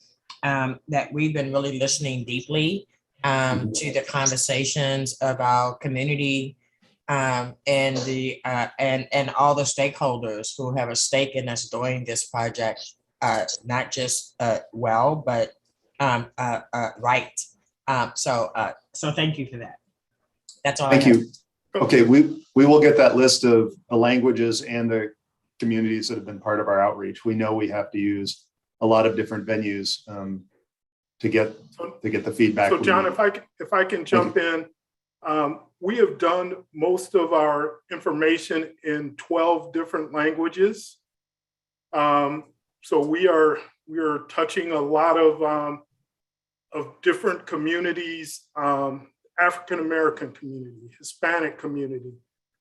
that we've been really listening deeply to the conversations about community and all the stakeholders who have a stake in us doing this project, not just well, but right. So thank you for that. That's all. Thank you. Okay, we will get that list of the languages and the communities that have been part of our outreach. We know we have to use a lot of different venues to get the feedback. So John, if I can jump in, we have done most of our information in 12 different languages. So we are touching a lot of different communities, African American community, Hispanic community,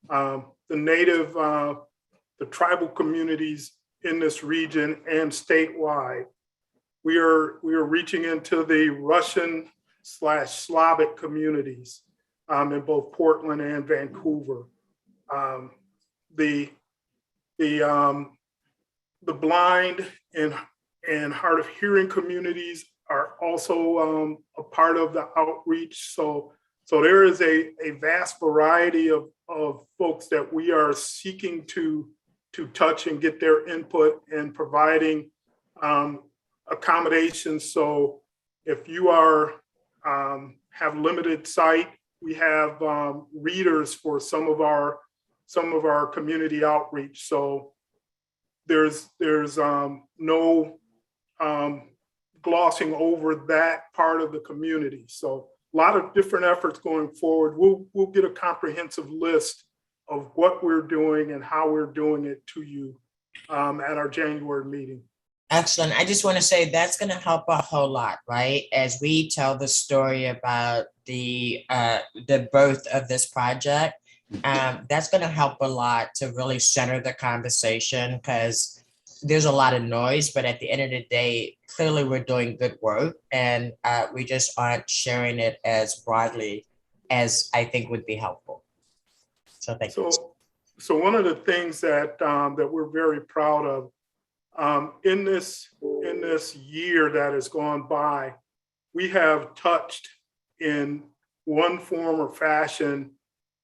the native, the tribal communities in this region and statewide. We are reaching into the Russian/Slavic communities in both Portland and Vancouver. The blind and hard of hearing communities are also a part of the outreach. So there is a vast variety of folks that we are seeking to touch and get their input and providing accommodations. So if you are have limited sight, we have readers for some of our community outreach. So there's no glossing over that part of the community. So a lot of different efforts going forward. We'll get a comprehensive list of what we're doing and how we're doing it to you at our January meeting. Excellent. I just want to say that's going to help a whole lot, right? As we tell the story about the birth of this project, that's going to help a lot to really center the conversation, because there's a lot of noise, but at the end of the day, clearly we're doing good work, and we just aren't sharing it as broadly as I think would be helpful. So thank you. So one of the things that that we're very proud of in this year that has gone by, we have touched in one form or fashion,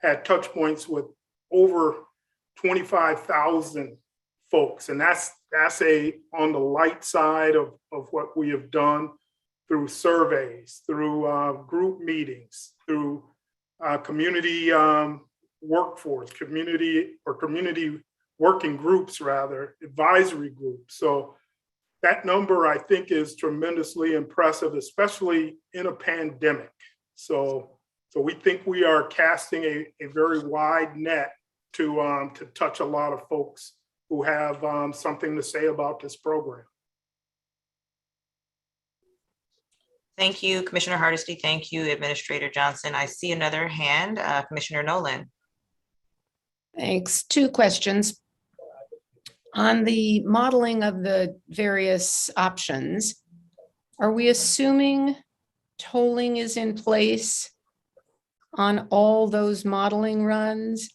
had touch points with over 25,000 folks. And that's on the light side of what we have done through surveys, through group meetings, through community workforce, community working groups, rather, advisory groups. So that number, I think, is tremendously impressive, especially in a pandemic. So we think we are casting a very wide net to touch a lot of folks who have something to say about this program. Thank you, Commissioner Hardesty. Thank you, Administrator Johnson. I see another hand, Commissioner Nolan. Thanks. Two questions. On the modeling of the various options, are we assuming tolling is in place on all those modeling runs?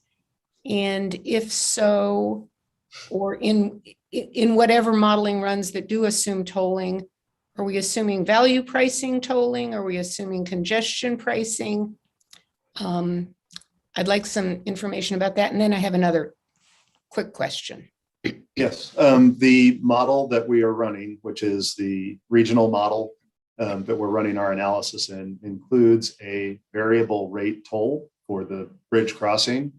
And if so, or in whatever modeling runs that do assume tolling, are we assuming value pricing tolling? Are we assuming congestion pricing? I'd like some information about that. And then I have another quick question. Yes, the model that we are running, which is the regional model that we're running our analysis in, includes a variable rate toll for the bridge crossing.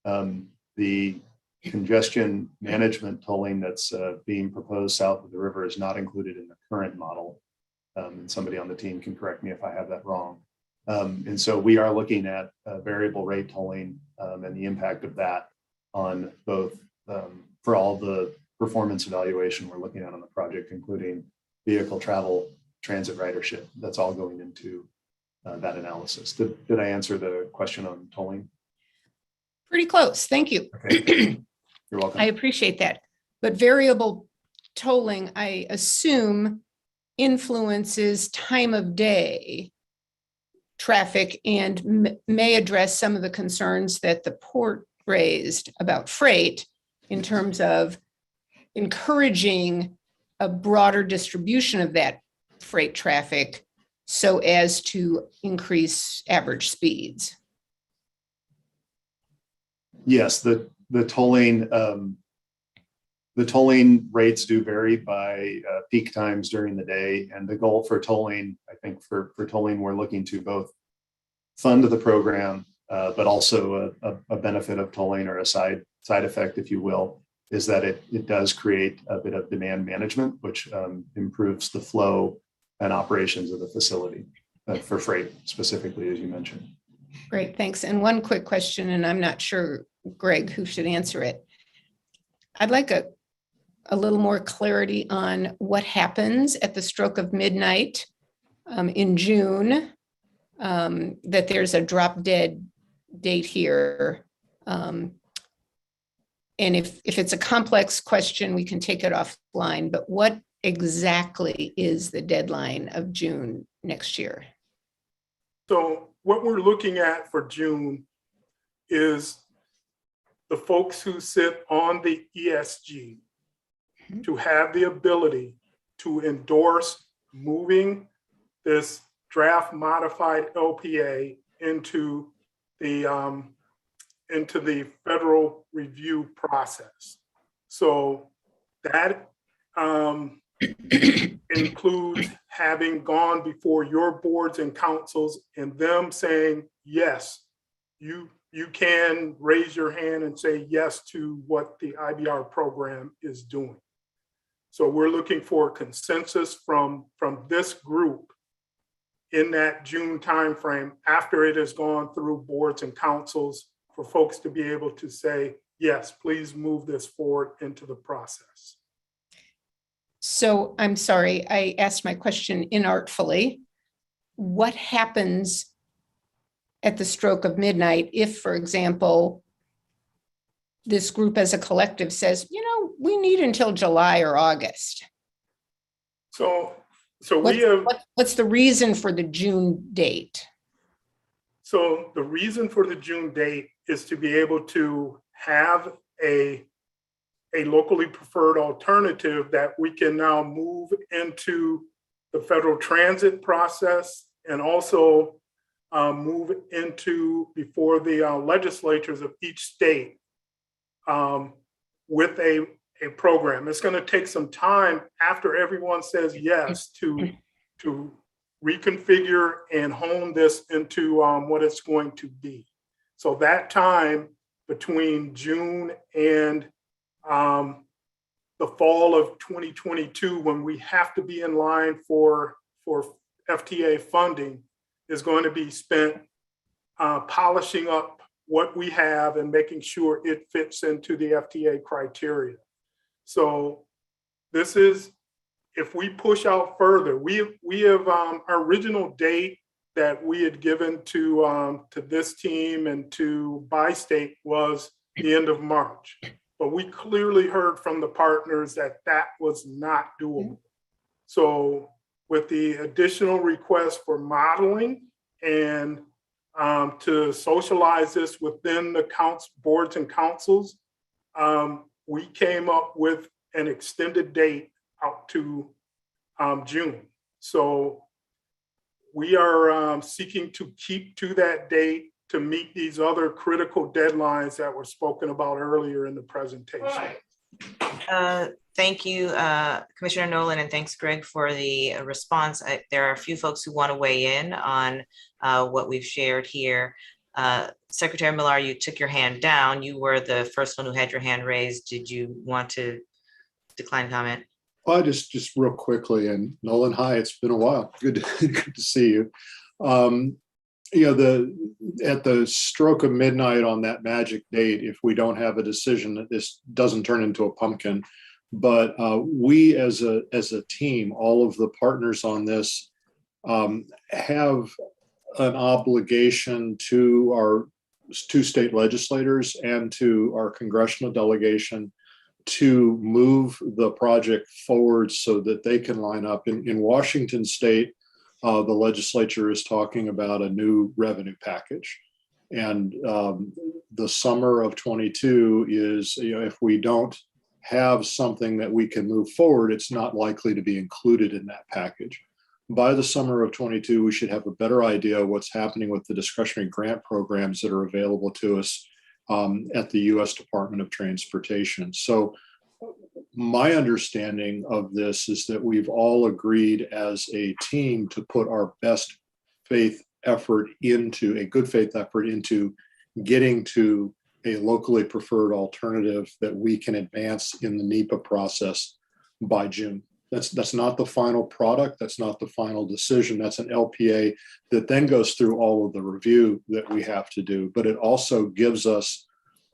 The congestion management tolling that's being proposed south of the river is not included in the current model. And somebody on the team can correct me if I have that wrong. And so we are looking at variable rate tolling and the impact of that on both for all the performance evaluation we're looking at on the project, including vehicle travel, transit ridership. That's all going into that analysis. Did I answer the question on tolling? Pretty close. Thank you. Okay. You're welcome. I appreciate that. But variable tolling, I assume, influences time of day traffic and may address some of the concerns that the port raised about freight in terms of encouraging a broader distribution of that freight traffic so as to increase average speeds. Yes, the tolling rates do vary by peak times during the day, and the goal for tolling, I think for tolling, we're looking to both fund the program but also a benefit of tolling, or a side effect, if you will, is that it does create a bit of demand management, which improves the flow and operations of the facility for freight specifically, as you mentioned. Great, thanks. And one quick question, and I'm not sure, Greg, who should answer it. I'd like a little more clarity on what happens at the stroke of midnight in June, that there's a drop dead date here. And if it's a complex question, we can take it offline, but what exactly is the deadline of June next year? So what we're looking at for June is the folks who sit on the ESG to have the ability to endorse moving this draft modified LPA into the federal review process. So that includes having gone before your boards and councils and them saying, yes, you can raise your hand and say yes to what the IBR program is doing. So we're looking for consensus from this group in that June timeframe after it has gone through boards and councils, for folks to be able to say, yes, please move this forward into the process. So I'm sorry, I asked my question inartfully. What happens at the stroke of midnight if, for example, this group as a collective says, you know, we need until July or August? So what's the reason for the June date? So the reason for the June date is to be able to have a locally preferred alternative that we can now move into the federal transit process, and also move into before the legislatures of each state with a program. It's going to take some time after everyone says yes to reconfigure and hone this into what it's going to be. So that time between June and the fall of 2022, when we have to be in line for FTA funding, is going to be spent polishing up what we have and making sure it fits into the FTA criteria. So this is, if we push out further, we have our original date that we had given to this team and to bi-state was the end of March. But we clearly heard from the partners that that was not doable. So with the additional request for modeling and to socialize this within the boards and councils, we came up with an extended date out to June. So we are seeking to keep to that date to meet these other critical deadlines that were spoken about earlier in the presentation. Thank you, Commissioner Nolan, and thanks, Greg, for the response. There are a few folks who want to weigh in on what we've shared here. Secretary Millar, you took your hand down. You were the first one who had your hand raised. Did you want to decline comment? Well, just real quickly, and Nolan, hi, it's been a while. Good to see you. You know, at the stroke of midnight on that magic date, if we don't have a decision, that this doesn't turn into a pumpkin. But we as a team, all of the partners on this have an obligation to our two state legislators and to our congressional delegation to move the project forward so that they can line up. In Washington state, the legislature is talking about a new revenue package. And the summer of 22 is, you know, if we don't have something that we can move forward, it's not likely to be included in that package. By the summer of 22, we should have a better idea of what's happening with the discretionary grant programs that are available to us at the U.S. Department of Transportation. So my understanding of this is that we've all agreed as a team to put our best faith effort into a good faith effort into getting to a locally preferred alternative that we can advance in the NEPA process by June. That's not the final product. That's not the final decision. That's an LPA that then goes through all of the review that we have to do. But it also gives us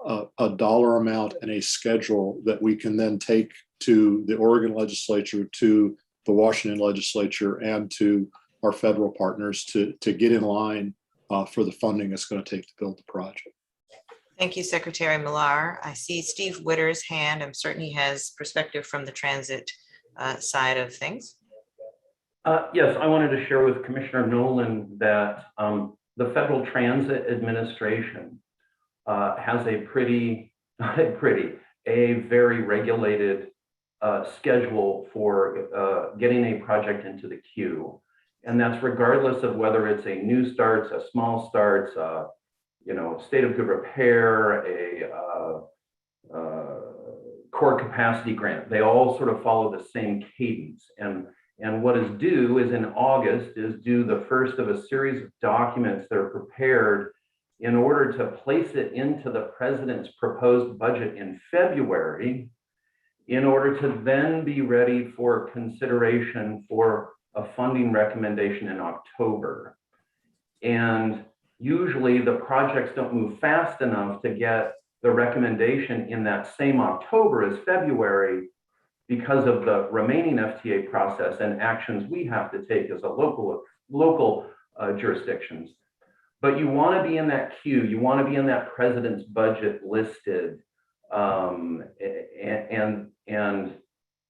a dollar amount and a schedule that we can then take to the Oregon legislature, to the Washington legislature, and to our federal partners to get in line for the funding it's going to take to build the project. Thank you, Secretary Millar. I see Steve Witter's hand. I'm certain he has perspective from the transit side of things. Yes, I wanted to share with Commissioner Nolan that the Federal Transit Administration has a very regulated schedule for getting a project into the queue. And that's regardless of whether it's a new starts, a small starts, state of good repair, a core capacity grant. They all sort of follow the same cadence. And what is due is in August is due the first of a series of documents that are prepared in order to place it into the president's proposed budget in February, in order to then be ready for consideration for a funding recommendation in October. And usually the projects don't move fast enough to get the recommendation in that same October as February because of the remaining FTA process and actions we have to take as a local jurisdictions. But you want to be in that queue. You want to be in that president's budget listed, and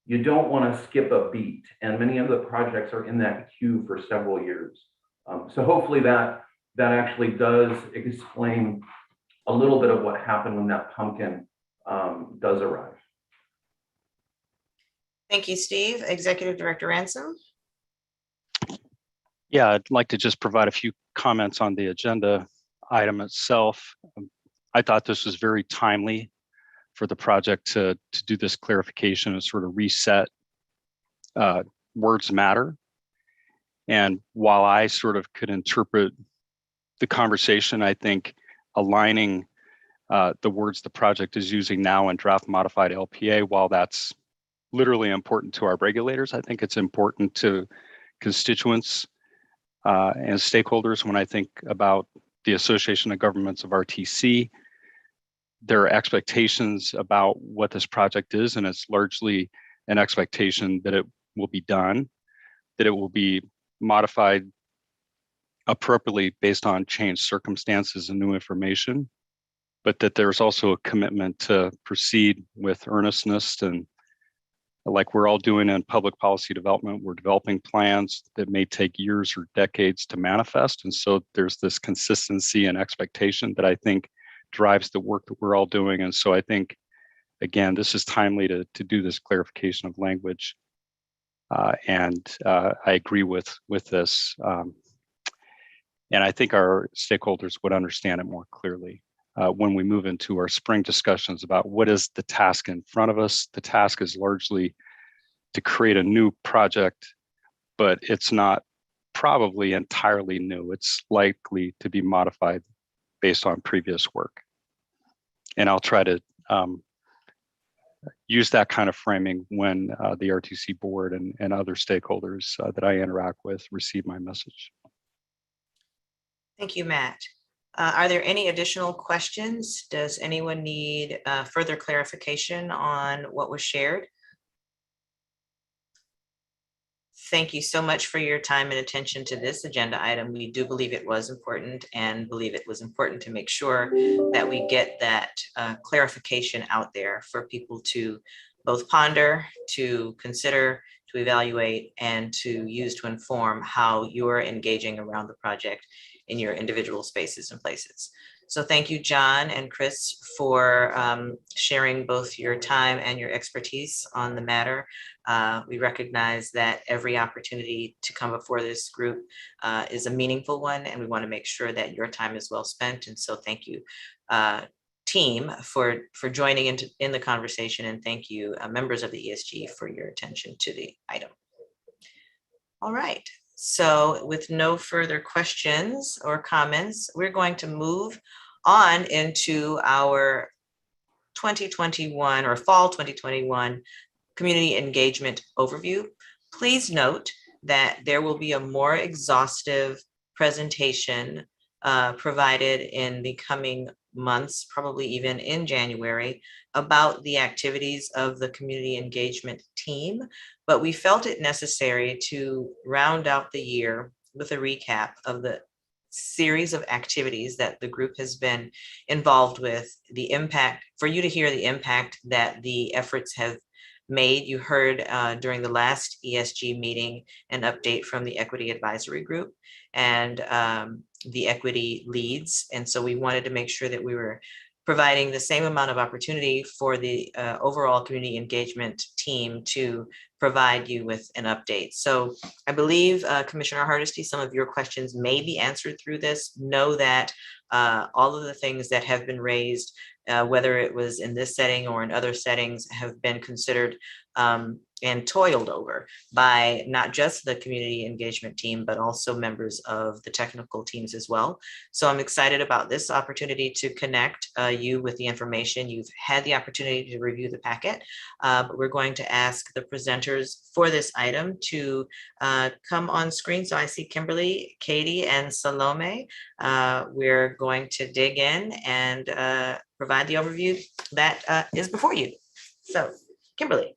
you don't want to skip a beat. And many of the projects are in that queue for several years. So hopefully that actually does explain a little bit of what happened when that pumpkin does arrive. Thank you, Steve. Executive Director Ransom. Yeah, I'd like to just provide a few comments on the agenda item itself. I thought this was very timely for the project to do this clarification and sort of reset words matter. And while I sort of could interpret the conversation, I think aligning the words the project is using now in draft modified LPA, while that's literally important to our regulators, I think it's important to constituents and stakeholders. When I think about the Association of Governments of RTC, there are expectations about what this project is, and it's largely an expectation that it will be done, that it will be modified appropriately based on changed circumstances and new information, but that there's also a commitment to proceed with earnestness. And like we're all doing in public policy development, we're developing plans that may take years or decades to manifest. And so there's this consistency and expectation that I think drives the work that we're all doing. And so I think, again, this is timely to do this clarification of language. And I agree with this. And I think our stakeholders would understand it more clearly when we move into our spring discussions about what is the task in front of us. The task is largely to create a new project, but it's not probably entirely new. It's likely to be modified based on previous work. And I'll try to use that kind of framing when the RTC board and other stakeholders that I interact with receive my message. Thank you, Matt. Are there any additional questions? Does anyone need further clarification on what was shared? Thank you so much for your time and attention to this agenda item. We do believe it was important and believe it was important to make sure that we get that clarification out there for people to both ponder, to consider, to evaluate, and to use to inform how you're engaging around the project in your individual spaces and places. So thank you, John and Chris, for sharing both your time and your expertise on the matter. We recognize that every opportunity to come before this group is a meaningful one, and we want to make sure that your time is well spent. And so thank you, team, for joining in the conversation, and thank you, members of the ESG, for your attention to the item. All right, So with no further questions or comments, we're going to move on into our 2021 or fall 2021 community engagement overview. Please note that there will be a more exhaustive presentation provided in the coming months, probably even in January, about the activities of the community engagement team. But we felt it necessary to round out the year with a recap of the series of activities that the group has been involved with, the impact, for you to hear the impact that the efforts have made. You heard during the last ESG meeting an update from the Equity Advisory Group and the equity leads. And so we wanted to make sure that we were providing the same amount of opportunity for the overall community engagement team to provide you with an update. So I believe, Commissioner Hardesty, some of your questions may be answered through this. Know that all of the things that have been raised, whether it was in this setting or in other settings, have been considered and toiled over by not just the community engagement team, but also members of the technical teams as well. So I'm excited about this opportunity to connect you with the information. You've had the opportunity to review the packet, but we're going to ask the presenters for this item to come on screen. So I see Kimberly, Katie, and Salome. We're going to dig in and provide the overview that is before you. So Kimberly.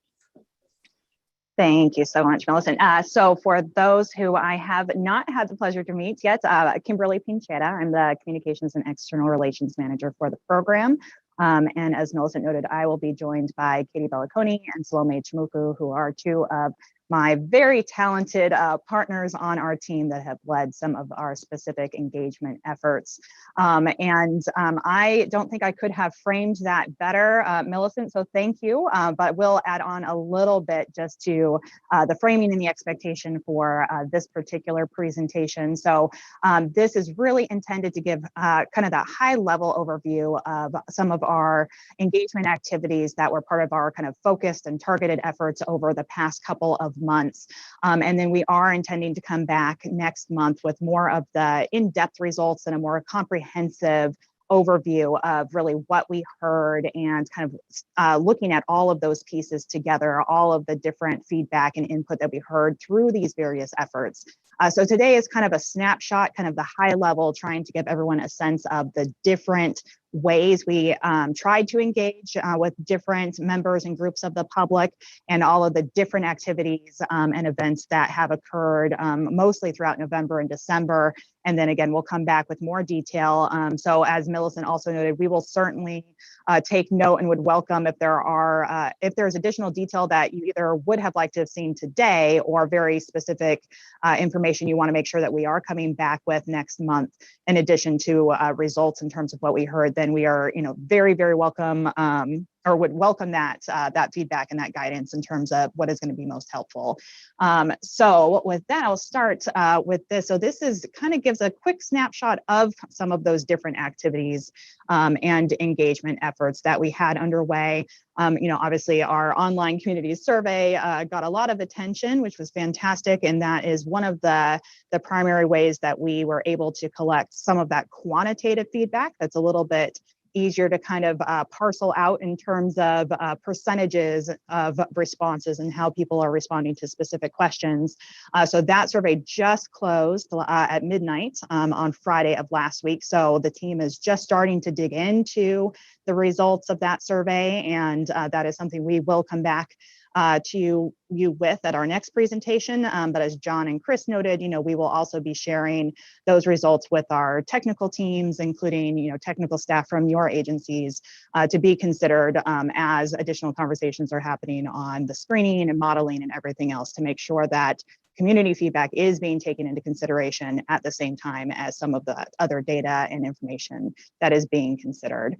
Thank you so much, Millicent. So for those who I have not had the pleasure to meet yet, Kimberly Pinchetta, I'm the Communications and External Relations Manager for the program. And as Millicent noted, I will be joined by Katie Bellaconi and Salome Chimuku, who are two of my very talented partners on our team that have led some of our specific engagement efforts. I don't think I could have framed that better, Millicent, so thank you. But we'll add on a little bit just to the framing and the expectation for this particular presentation. So this is really intended to give kind of that high level overview of some of our engagement activities that were part of our kind of focused and targeted efforts over the past couple of months. And then we are intending to come back next month with more of the in-depth results and a more comprehensive overview of really what we heard and kind of looking at all of those pieces together, all of the different feedback and input that we heard through these various efforts. So today is kind of a snapshot, kind of the high level, trying to give everyone a sense of the different ways we tried to engage with different members and groups of the public and all of the different activities and events that have occurred mostly throughout November and December. And then again, we'll come back with more detail. So as Millicent also noted, we will certainly take note and would welcome if there's additional detail that you either would have liked to have seen today or very specific information you want to make sure that we are coming back with next month, in addition to results in terms of what we heard. Then we are, very, very welcome or would welcome that feedback and that guidance in terms of what is going to be most helpful. So with that, I'll start with this. So this is kind of gives a quick snapshot of some of those different activities and engagement efforts that we had underway. Obviously our online community survey got a lot of attention, which was fantastic. And that is one of the primary ways that we were able to collect some of that quantitative feedback that's a little bit easier to kind of parcel out in terms of percentages of responses and how people are responding to specific questions. So that survey just closed at midnight on Friday of last week. So the team is just starting to dig into the results of that survey. And that is something we will come back to you with at our next presentation. But as John and Chris noted, we will also be sharing those results with our technical teams, including, technical staff from your agencies to be considered as additional conversations are happening on the screening and modeling and everything else to make sure that community feedback is being taken into consideration at the same time as some of the other data and information that is being considered.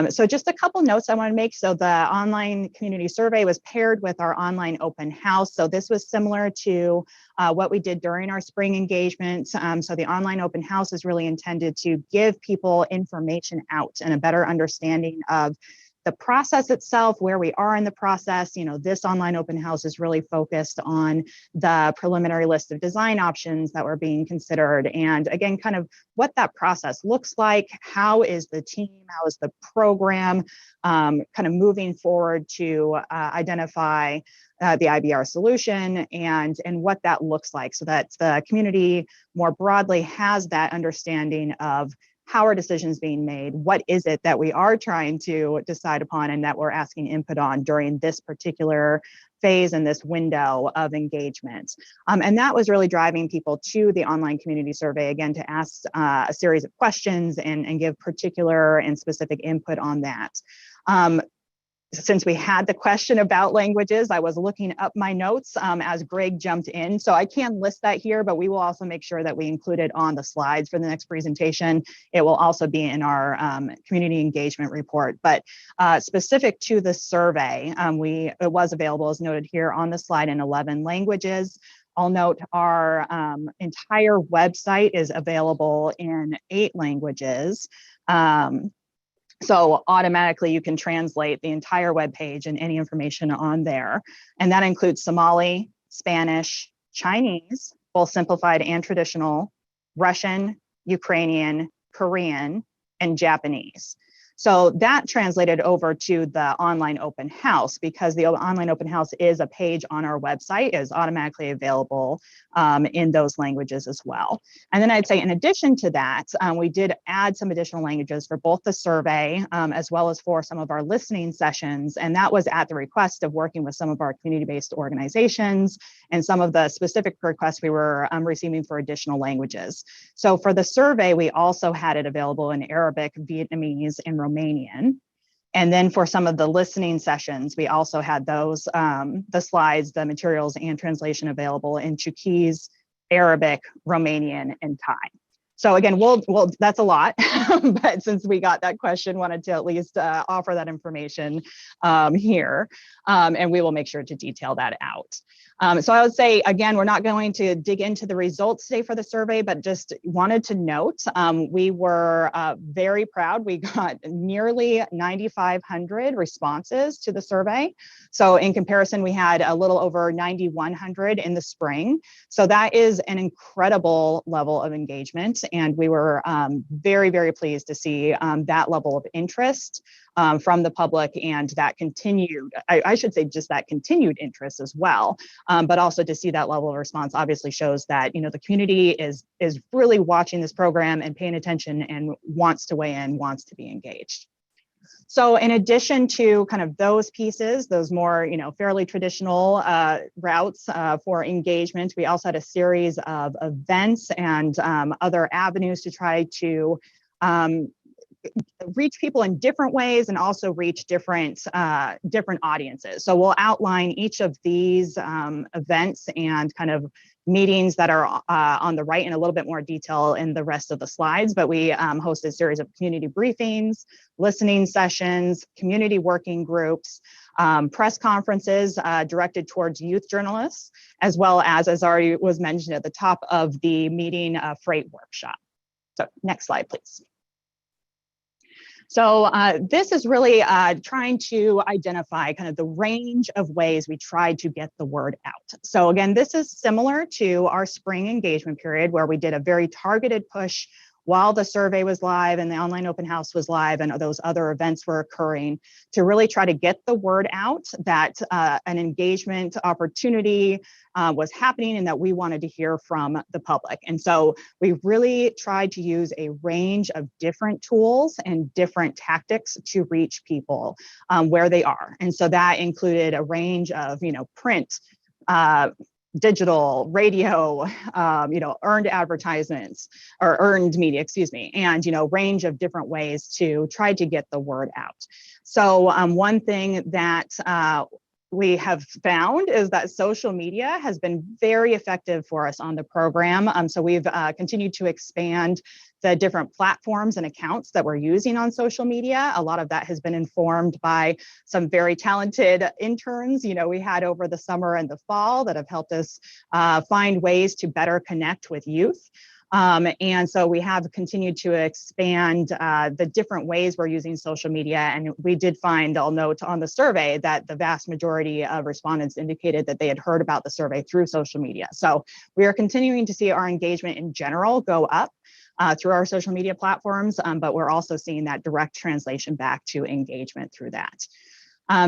So just a couple notes I want to make. So the online community survey was paired with our online open house. So this was similar to what we did during our spring engagement. So the online open house is really intended to give people information out and a better understanding of The process itself, where we are in the process, this online open house is really focused on the preliminary list of design options that were being considered. And again, kind of what that process looks like, how is the team, how is the program kind of moving forward to identify the IBR solution and what that looks like, so that the community more broadly has that understanding of how are decisions being made, what is it that we are trying to decide upon and that we're asking input on during this particular phase and this window of engagement. And that was really driving people to the online community survey, again, to ask a series of questions and give particular and specific input on that. Since we had the question about languages, I was looking up my notes as Greg jumped in. So I can list that here, but we will also make sure that we include it on the slides for the next presentation. It will also be in our community engagement report. But specific to the survey, it was available, as noted here on the slide, in 11 languages. I'll note our entire website is available in 8 languages. So automatically you can translate the entire web page and any information on there. And that includes Somali, Spanish, Chinese, both simplified and traditional, Russian, Ukrainian, Korean, and Japanese. So that translated over to the online open house, because the online open house is a page on our website, is automatically available in those languages as well. And then I'd say in addition to that, we did add some additional languages for both the survey as well as for some of our listening sessions. And that was at the request of working with some of our community-based organizations and some of the specific requests we were receiving for additional languages. So for the survey, we also had it available in Arabic, Vietnamese, and Romanian. And then for some of the listening sessions, we also had those, the slides, the materials, and translation available in Chuukese, Arabic, Romanian, and Thai. So again, we'll that's a lot, but since we got that question, wanted to at least offer that information here, and we will make sure to detail that out. So I would say, again, we're not going to dig into the results today for the survey, but just wanted to note, we were very proud. We got nearly 9,500 responses to the survey. So in comparison, we had a little over 9,100 in the spring. So that is an incredible level of engagement. And we were very, very pleased to see that level of interest from the public, and that continued, I should say just that continued interest as well. But also to see that level of response obviously shows that, the community is really watching this program and paying attention and wants to weigh in, wants to be engaged. So in addition to kind of those pieces, those more, fairly traditional routes for engagement, we also had a series of events and other avenues to try to reach people in different ways and also reach different audiences. So we'll outline each of these events and kind of meetings that are on the right in a little bit more detail in the rest of the slides, but we hosted a series of community briefings, listening sessions, community working groups, press conferences directed towards youth journalists, as well as already was mentioned at the top of the meeting, freight workshop. So next slide, please. So this is really trying to identify kind of the range of ways we tried to get the word out. So again, this is similar to our spring engagement period, where we did a very targeted push while the survey was live and the online open house was live and those other events were occurring, to really try to get the word out that an engagement opportunity was happening and that we wanted to hear from the public. And so we really tried to use a range of different tools and different tactics to reach people where they are. And so that included a range of, print, digital, radio, earned advertisements or earned media, and, range of different ways to try to get the word out. So one thing that we have found is that social media has been very effective for us on the program. So we've continued to expand the different platforms and accounts that we're using on social media. A lot of that has been informed by some very talented interns, we had over the summer and the fall that have helped us find ways to better connect with youth. And so we have continued to expand the different ways we're using social media. And we did find, I'll note on the survey, that the vast majority of respondents indicated that they had heard about the survey through social media. So we are continuing to see our engagement in general go up through our social media platforms, but we're also seeing that direct translation back to engagement through that.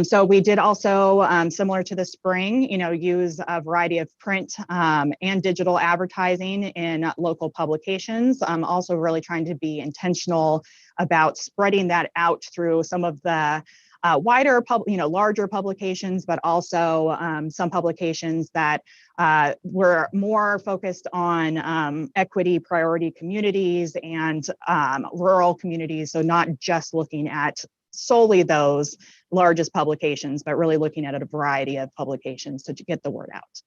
So we did also, similar to the spring, use a variety of print and digital advertising in local publications. Also really trying to be intentional about spreading that out through some of the wider, larger publications, but also some publications that were more focused on equity priority communities and rural communities. So not just looking at solely those largest publications, but really looking at a variety of publications to get the word out.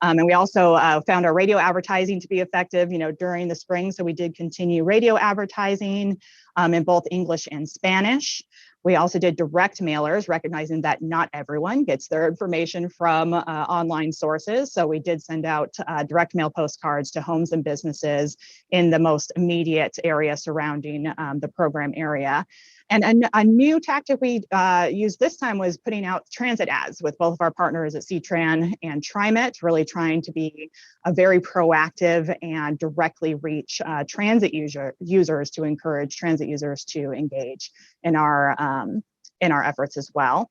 And we also found our radio advertising to be effective, during the spring. So we did continue radio advertising in both English and Spanish. We also did direct mailers, recognizing that not everyone gets their information from online sources. So we did send out direct mail postcards to homes and businesses in the most immediate area surrounding the program area. And a new tactic we used this time was putting out transit ads with both of our partners at CTRAN and TriMet, really trying to be a very proactive and directly reach transit users to encourage transit users to engage in our efforts as well.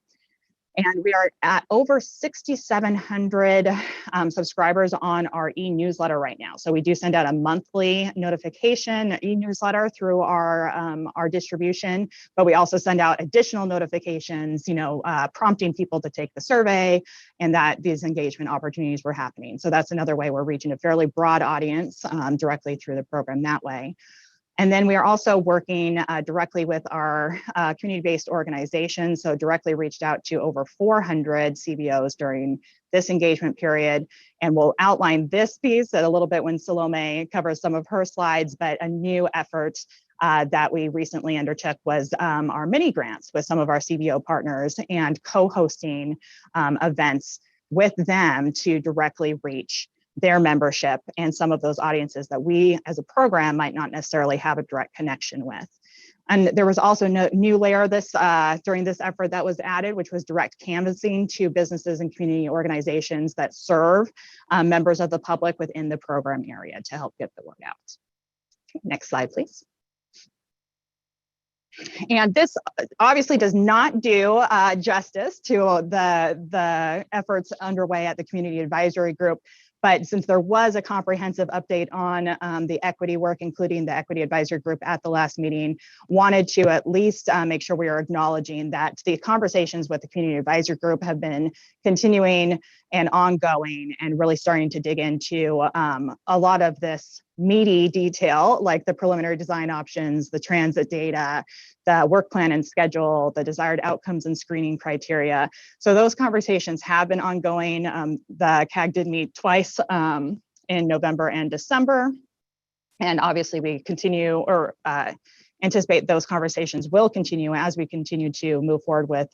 And we are at over 6,700 subscribers on our e-newsletter right now. So we do send out a monthly notification e-newsletter through our distribution, but we also send out additional notifications, prompting people to take the survey and that these engagement opportunities were happening. So that's another way we're reaching a fairly broad audience directly through the program that way. And then we are also working directly with our community-based organizations. So directly reached out to over 400 CBOs during this engagement period. And we'll outline this piece a little bit when Salome covers some of her slides, but a new effort that we recently undertook was our mini grants with some of our CBO partners and co-hosting events with them to directly reach their membership and some of those audiences that we as a program might not necessarily have a direct connection with. And there was also no new layer during this effort that was added, which was direct canvassing to businesses and community organizations that serve members of the public within the program area to help get the word out. Next slide, please. And this obviously does not do justice to the efforts underway at the Community Advisory Group. But since there was a comprehensive update on the equity work, including the Equity Advisory Group at the last meeting, wanted to at least make sure we are acknowledging that the conversations with the Community Advisory Group have been continuing and ongoing and really starting to dig into a lot of this meaty detail, like the preliminary design options, the transit data, the work plan and schedule, the desired outcomes and screening criteria. So those conversations have been ongoing. The CAG did meet twice in November and December. And obviously we continue or anticipate those conversations will continue as we continue to move forward with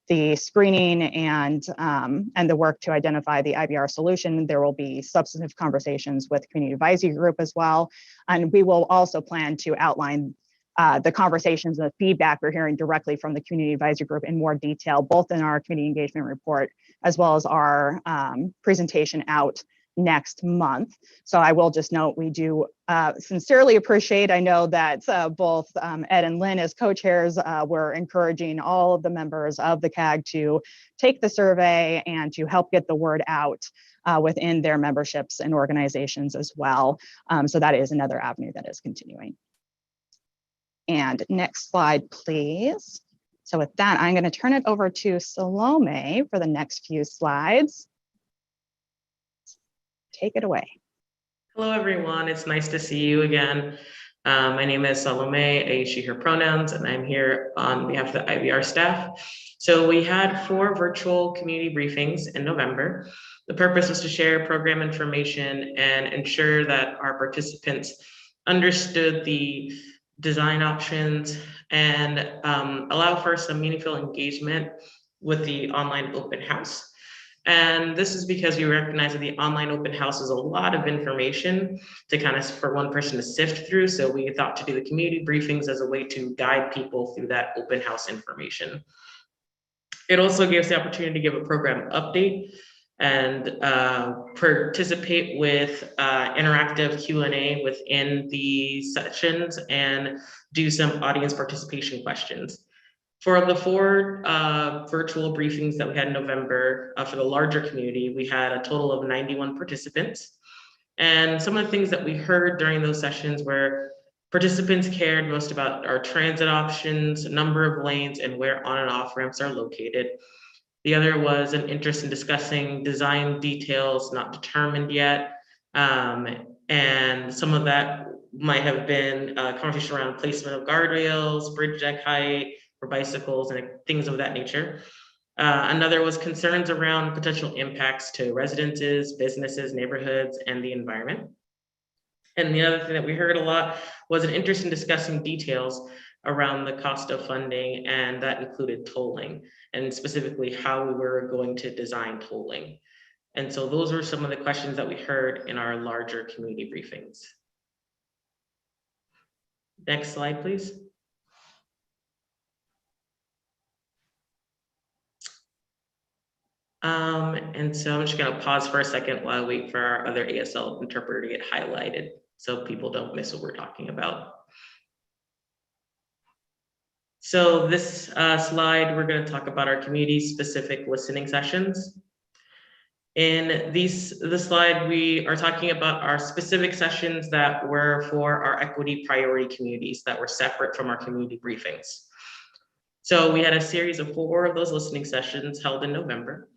the screening and the work to identify the IBR solution. There will be substantive conversations with Community Advisory Group as well. And we will also plan to outline the conversations and the feedback we're hearing directly from the Community Advisory Group in more detail, both in our community engagement report, as well as our presentation out next month. So I will just note, we do sincerely appreciate, I know that both Ed and Lynn as co-chairs were encouraging all of the members of the CAG to take the survey and to help get the word out within their memberships and organizations as well. So that is another avenue that is continuing. And next slide, please. So with that, I'm going to turn it over to Salome for the next few slides. Take it away. Hello, everyone. It's nice to see you again. My name is Salome, I use she, her pronouns, and I'm here on behalf of the IBR staff. So we had 4 virtual community briefings in November. The purpose was to share program information and ensure that our participants understood the design options and allow for some meaningful engagement with the online open house. And this is because we recognize that the online open house is a lot of information to kind of, for one person to sift through. So we thought to do the community briefings as a way to guide people through that open house information. It also gives the opportunity to give a program update and participate with interactive Q&A within the sessions and do some audience participation questions. For the 4 virtual briefings that we had in November for the larger community, we had a total of 91 participants. And some of the things that we heard during those sessions were participants cared most about our transit options, number of lanes, and where on and off ramps are located. The other was an interest in discussing design details not determined yet. And some of that might have been a conversation around placement of guardrails, bridge deck height for bicycles, and things of that nature. Another was concerns around potential impacts to residences, businesses, neighborhoods, and the environment. And the other thing that we heard a lot was an interest in discussing details around the cost of funding, and that included tolling, and specifically how we were going to design tolling. And so those were some of the questions that we heard in our larger community briefings. Next slide, please. And so I'm just going to pause for a second while I wait for our other ASL interpreter to get highlighted so people don't miss what we're talking about. So this slide, we're going to talk about our community-specific listening sessions. In this slide, we are talking about our specific sessions that were for our equity priority communities that were separate from our community briefings. So we had a series of 4 of those listening sessions held in November.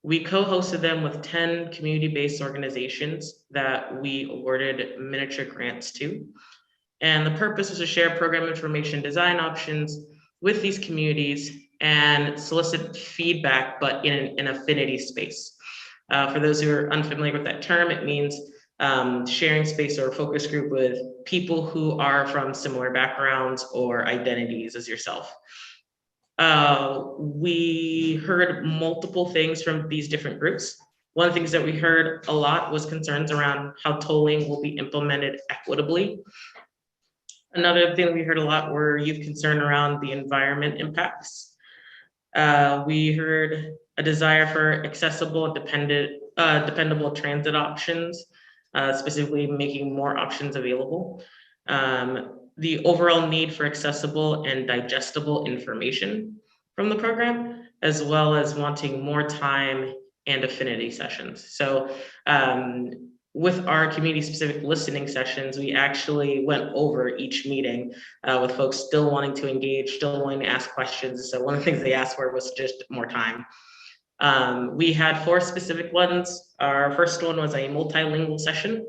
We co-hosted them with 10 community-based organizations that we awarded miniature grants to. And the purpose was to share program information design options with these communities and solicit feedback, but in an affinity space. For those who are unfamiliar with that term, it means sharing space or a focus group with people who are from similar backgrounds or identities as yourself. We heard multiple things from these different groups. One of the things that we heard a lot was concerns around how tolling will be implemented equitably. Another thing we heard a lot were youth concern around the environment impacts. We heard a desire for accessible, dependable transit options, specifically making more options available. The overall need for accessible and digestible information from the program, as well as wanting more time and affinity sessions. So with our community-specific listening sessions, we actually went over each meeting with folks still wanting to engage, still wanting to ask questions. So one of the things they asked for was just more time. We had 4 specific ones. Our first one was a multilingual session,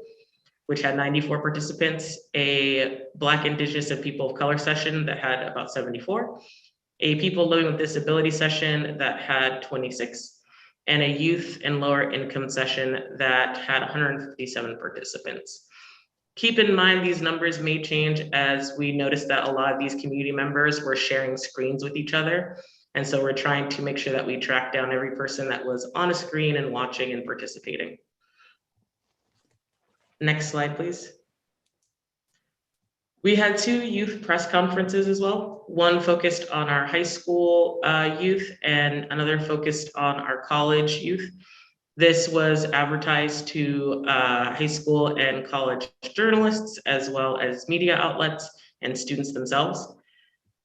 which had 94 participants, a Black, Indigenous, and People of Color session that had about 74, a People Living with Disability session that had 26, and a Youth and Lower Income session that had 157 participants. Keep in mind, these numbers may change as we noticed that a lot of these community members were sharing screens with each other. And so we're trying to make sure that we track down every person that was on a screen and watching and participating. Next slide, please. We had 2 youth press conferences as well. One focused on our high school youth and another focused on our college youth. This was advertised to high school and college journalists, as well as media outlets and students themselves.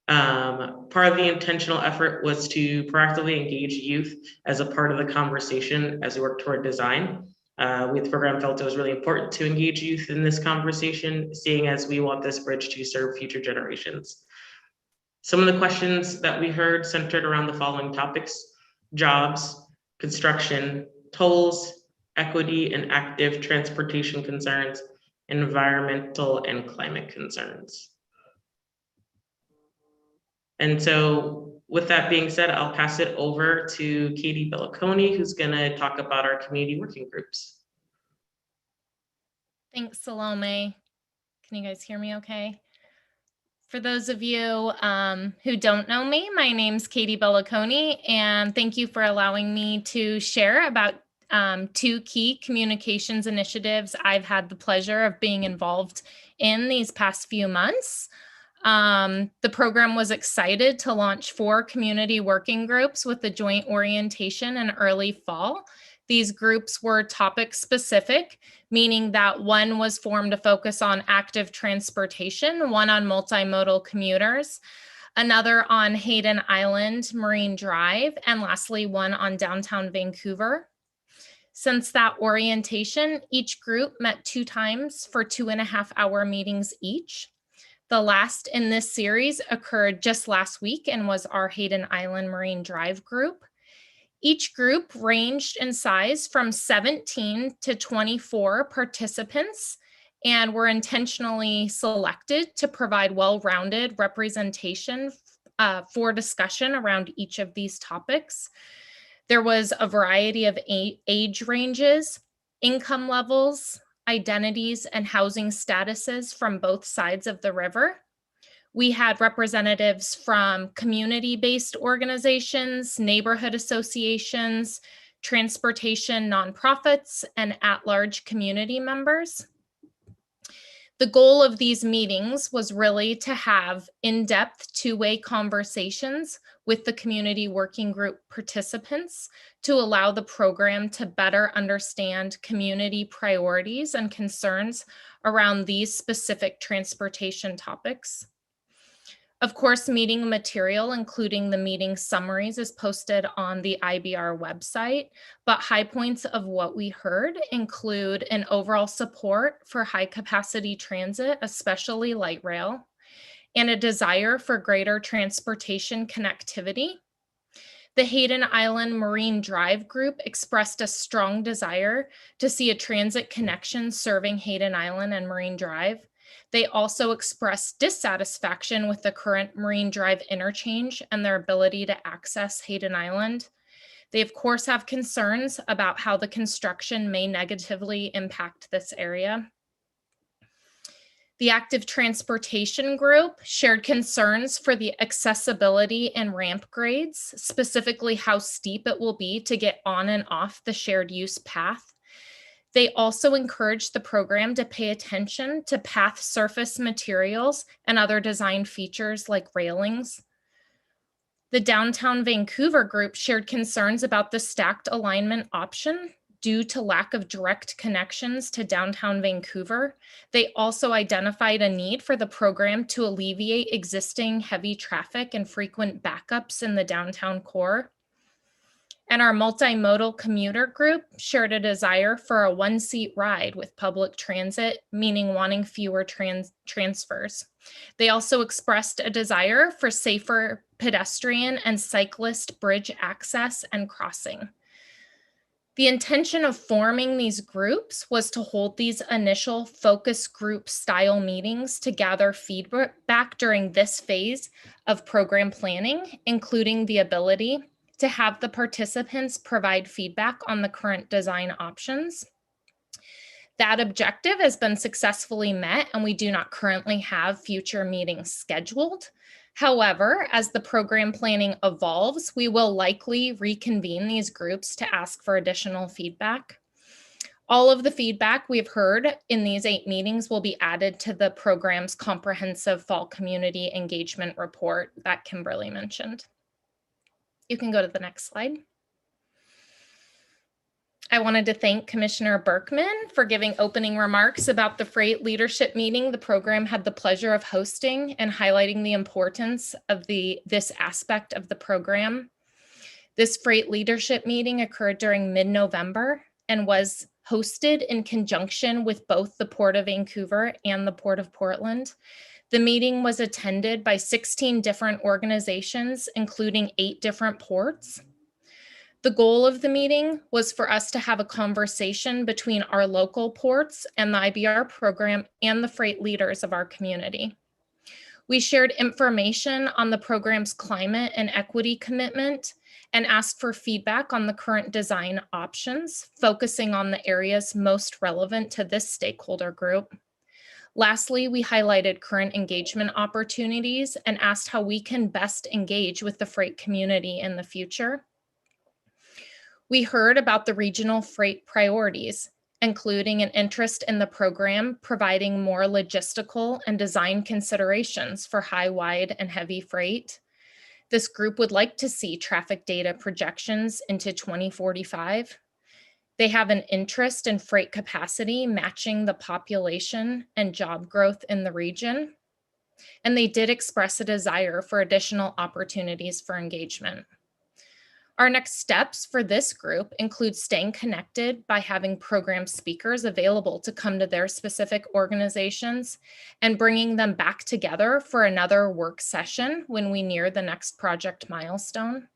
Part of the intentional effort was to proactively engage youth as a part of the conversation as we work toward design. We at the program felt it was really important to engage youth in this conversation, seeing as we want this bridge to serve future generations. Some of the questions that we heard centered around the following topics: jobs, construction, tolls, equity and active transportation concerns, environmental and climate concerns. And so with that being said, I'll pass it over to Katie Belliconi, who's going to talk about our community working groups. Thanks, Salome. Can you guys hear me okay? For those of you who don't know me, my name's Katie Bellaconi, and thank you for allowing me to share about 2 key communications initiatives I've had the pleasure of being involved in these past few months. The program was excited to launch 4 community working groups with the joint orientation in early fall. These groups were topic specific, meaning that one was formed to focus on active transportation, one on multimodal commuters, another on Hayden Island Marine Drive, and lastly, one on downtown Vancouver. Since that orientation, each group met 2 times for 2.5-hour meetings each. The last in this series occurred just last week and was our Hayden Island Marine Drive group. Each group ranged in size from 17 to 24 participants and were intentionally selected to provide well-rounded representation for discussion around each of these topics. There was a variety of age ranges, income levels, identities, and housing statuses from both sides of the river. We had representatives from community-based organizations, neighborhood associations, transportation nonprofits, and at-large community members. The goal of these meetings was really to have in-depth 2-way conversations with the community working group participants to allow the program to better understand community priorities and concerns around these specific transportation topics. Of course, meeting material, including the meeting summaries, is posted on the IBR website, but high points of what we heard include an overall support for high capacity transit, especially light rail, and a desire for greater transportation connectivity. The Hayden Island Marine Drive group expressed a strong desire to see a transit connection serving Hayden Island and Marine Drive. They also expressed dissatisfaction with the current Marine Drive interchange and their ability to access Hayden Island. They, of course, have concerns about how the construction may negatively impact this area. The active transportation group shared concerns for the accessibility and ramp grades, specifically how steep it will be to get on and off the shared use path. They also encouraged the program to pay attention to path surface materials and other design features like railings. The downtown Vancouver group shared concerns about the stacked alignment option due to lack of direct connections to downtown Vancouver. They also identified a need for the program to alleviate existing heavy traffic and frequent backups in the downtown core. And our multimodal commuter group shared a desire for a 1-seat ride with public transit, meaning wanting fewer transfers. They also expressed a desire for safer pedestrian and cyclist bridge access and crossing. The intention of forming these groups was to hold these initial focus group style meetings to gather feedback during this phase of program planning, including the ability to have the participants provide feedback on the current design options. That objective has been successfully met, and we do not currently have future meetings scheduled. However, as the program planning evolves, we will likely reconvene these groups to ask for additional feedback. All of the feedback we've heard in these 8 meetings will be added to the program's comprehensive fall community engagement report that Kimberly mentioned. You can go to the next slide. I wanted to thank Commissioner Berkman for giving opening remarks about the freight leadership meeting the program had the pleasure of hosting and highlighting the importance of this aspect of the program. This freight leadership meeting occurred during mid-November and was hosted in conjunction with both the Port of Vancouver and the Port of Portland. The meeting was attended by 16 different organizations, including 8 different ports. The goal of the meeting was for us to have a conversation between our local ports and the IBR program and the freight leaders of our community. We shared information on the program's climate and equity commitment and asked for feedback on the current design options, focusing on the areas most relevant to this stakeholder group. Lastly, we highlighted current engagement opportunities and asked how we can best engage with the freight community in the future. We heard about the regional freight priorities, including an interest in the program providing more logistical and design considerations for high, wide, and heavy freight. This group would like to see traffic data projections into 2045. They have an interest in freight capacity matching the population and job growth in the region. And they did express a desire for additional opportunities for engagement. Our next steps for this group include staying connected by having program speakers available to come to their specific organizations and bringing them back together for another work session when we near the next project milestone.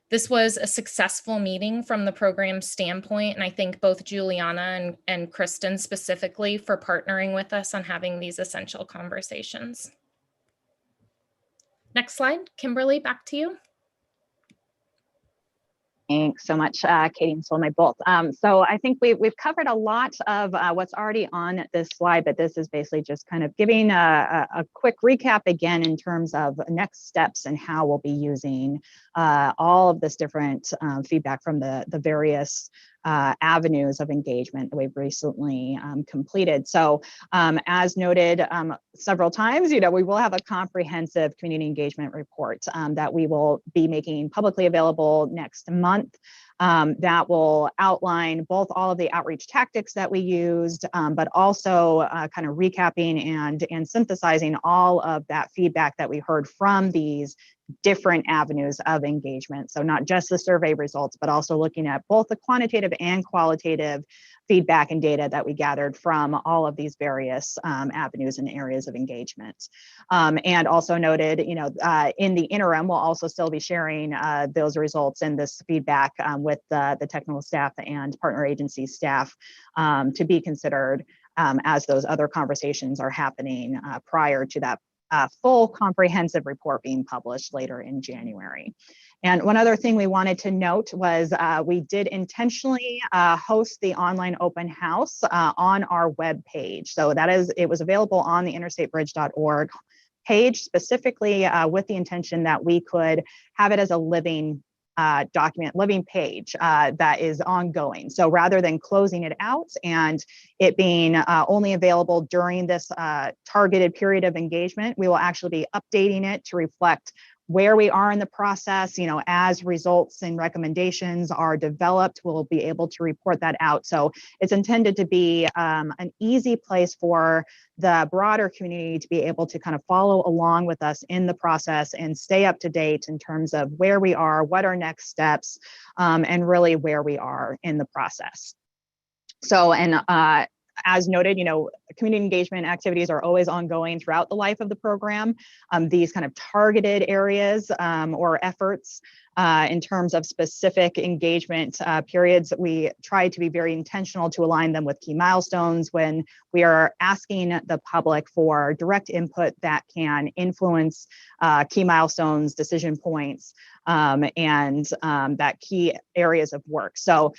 This was a successful meeting from the program standpoint, and I thank both Juliana and Kristen specifically for partnering with us on having these essential conversations. Next slide, Kimberly, back to you. Thanks so much, Katie and Salome both. So I think we've covered a lot of what's already on this slide, but this is basically just kind of giving a quick recap again in terms of next steps and how we'll be using all of this different feedback from the various avenues of engagement that we've recently completed. So as noted several times, we will have a comprehensive community engagement report that we will be making publicly available next month. That will outline both all of the outreach tactics that we used, but also kind of recapping and synthesizing all of that feedback that we heard from these different avenues of engagement. So not just the survey results, but also looking at both the quantitative and qualitative feedback and data that we gathered from all of these various avenues and areas of engagement. And also noted, in the interim, we'll also still be sharing those results and this feedback with the technical staff and partner agency staff to be considered as those other conversations are happening prior to that full comprehensive report being published later in January. And one other thing we wanted to note was we did intentionally host the online open house on our web page. So it was available on the interstatebridge.org page specifically with the intention that we could have it as a living document, living page that is ongoing. So rather than closing it out and it being only available during this targeted period of engagement, we will actually be updating it to reflect where we are in the process. As results and recommendations are developed, we'll be able to report that out. So it's intended to be an easy place for the broader community to be able to kind of follow along with us in the process and stay up to date in terms of where we are, what are next steps, and really where we are in the process. So, as noted, community engagement activities are always ongoing throughout the life of the program. These kind of targeted areas or efforts in terms of specific engagement periods, we try to be very intentional to align them with key milestones when we are asking the public for direct input that can influence key milestones, decision points, and that key areas of work. So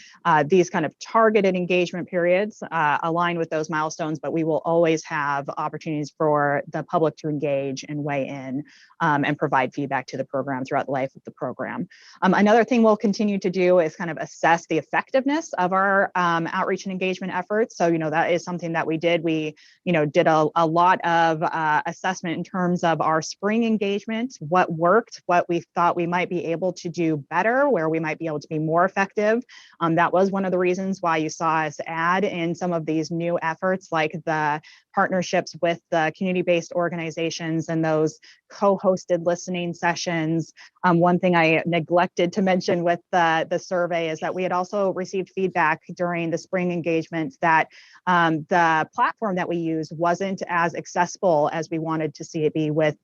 these kind of targeted engagement periods align with those milestones, but we will always have opportunities for the public to engage and weigh in and provide feedback to the program throughout the life of the program. Another thing we'll continue to do is kind of assess the effectiveness of our outreach and engagement efforts. So, that is something that we did. We, did a lot of assessment in terms of our spring engagement, what worked, what we thought we might be able to do better, where we might be able to be more effective. That was one of the reasons why you saw us add in some of these new efforts, like the partnerships with the community-based organizations and those co-hosted listening sessions. One thing I neglected to mention with the survey is that we had also received feedback during the spring engagement that the platform that we used wasn't as accessible as we wanted to see it be with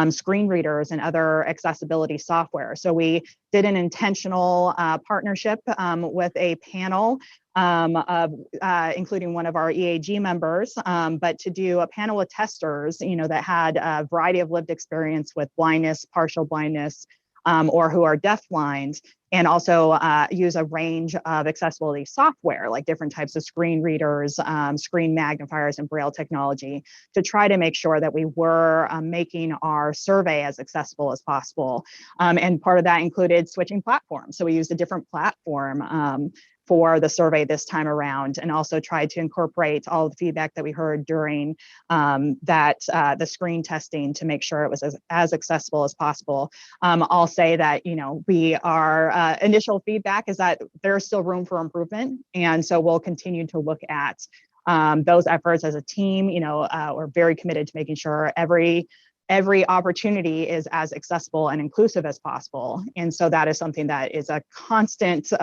screen readers and other accessibility software. So we did an intentional partnership with a panel including one of our EAG members, but to do a panel of testers, that had a variety of lived experience with blindness, partial blindness, or who are deafblind, and also use a range of accessibility software, like different types of screen readers, screen magnifiers, and Braille technology, to try to make sure that we were making our survey as accessible as possible. And part of that included switching platforms. So we used a different platform for the survey this time around, and also tried to incorporate all the feedback that we heard during the screen testing to make sure it was as accessible as possible. I'll say that, you know, our initial feedback is that there's still room for improvement. And so we'll continue to look at those efforts as a team. You know, we're very committed to making sure every opportunity is as accessible and inclusive as possible. And so that is something that is a constant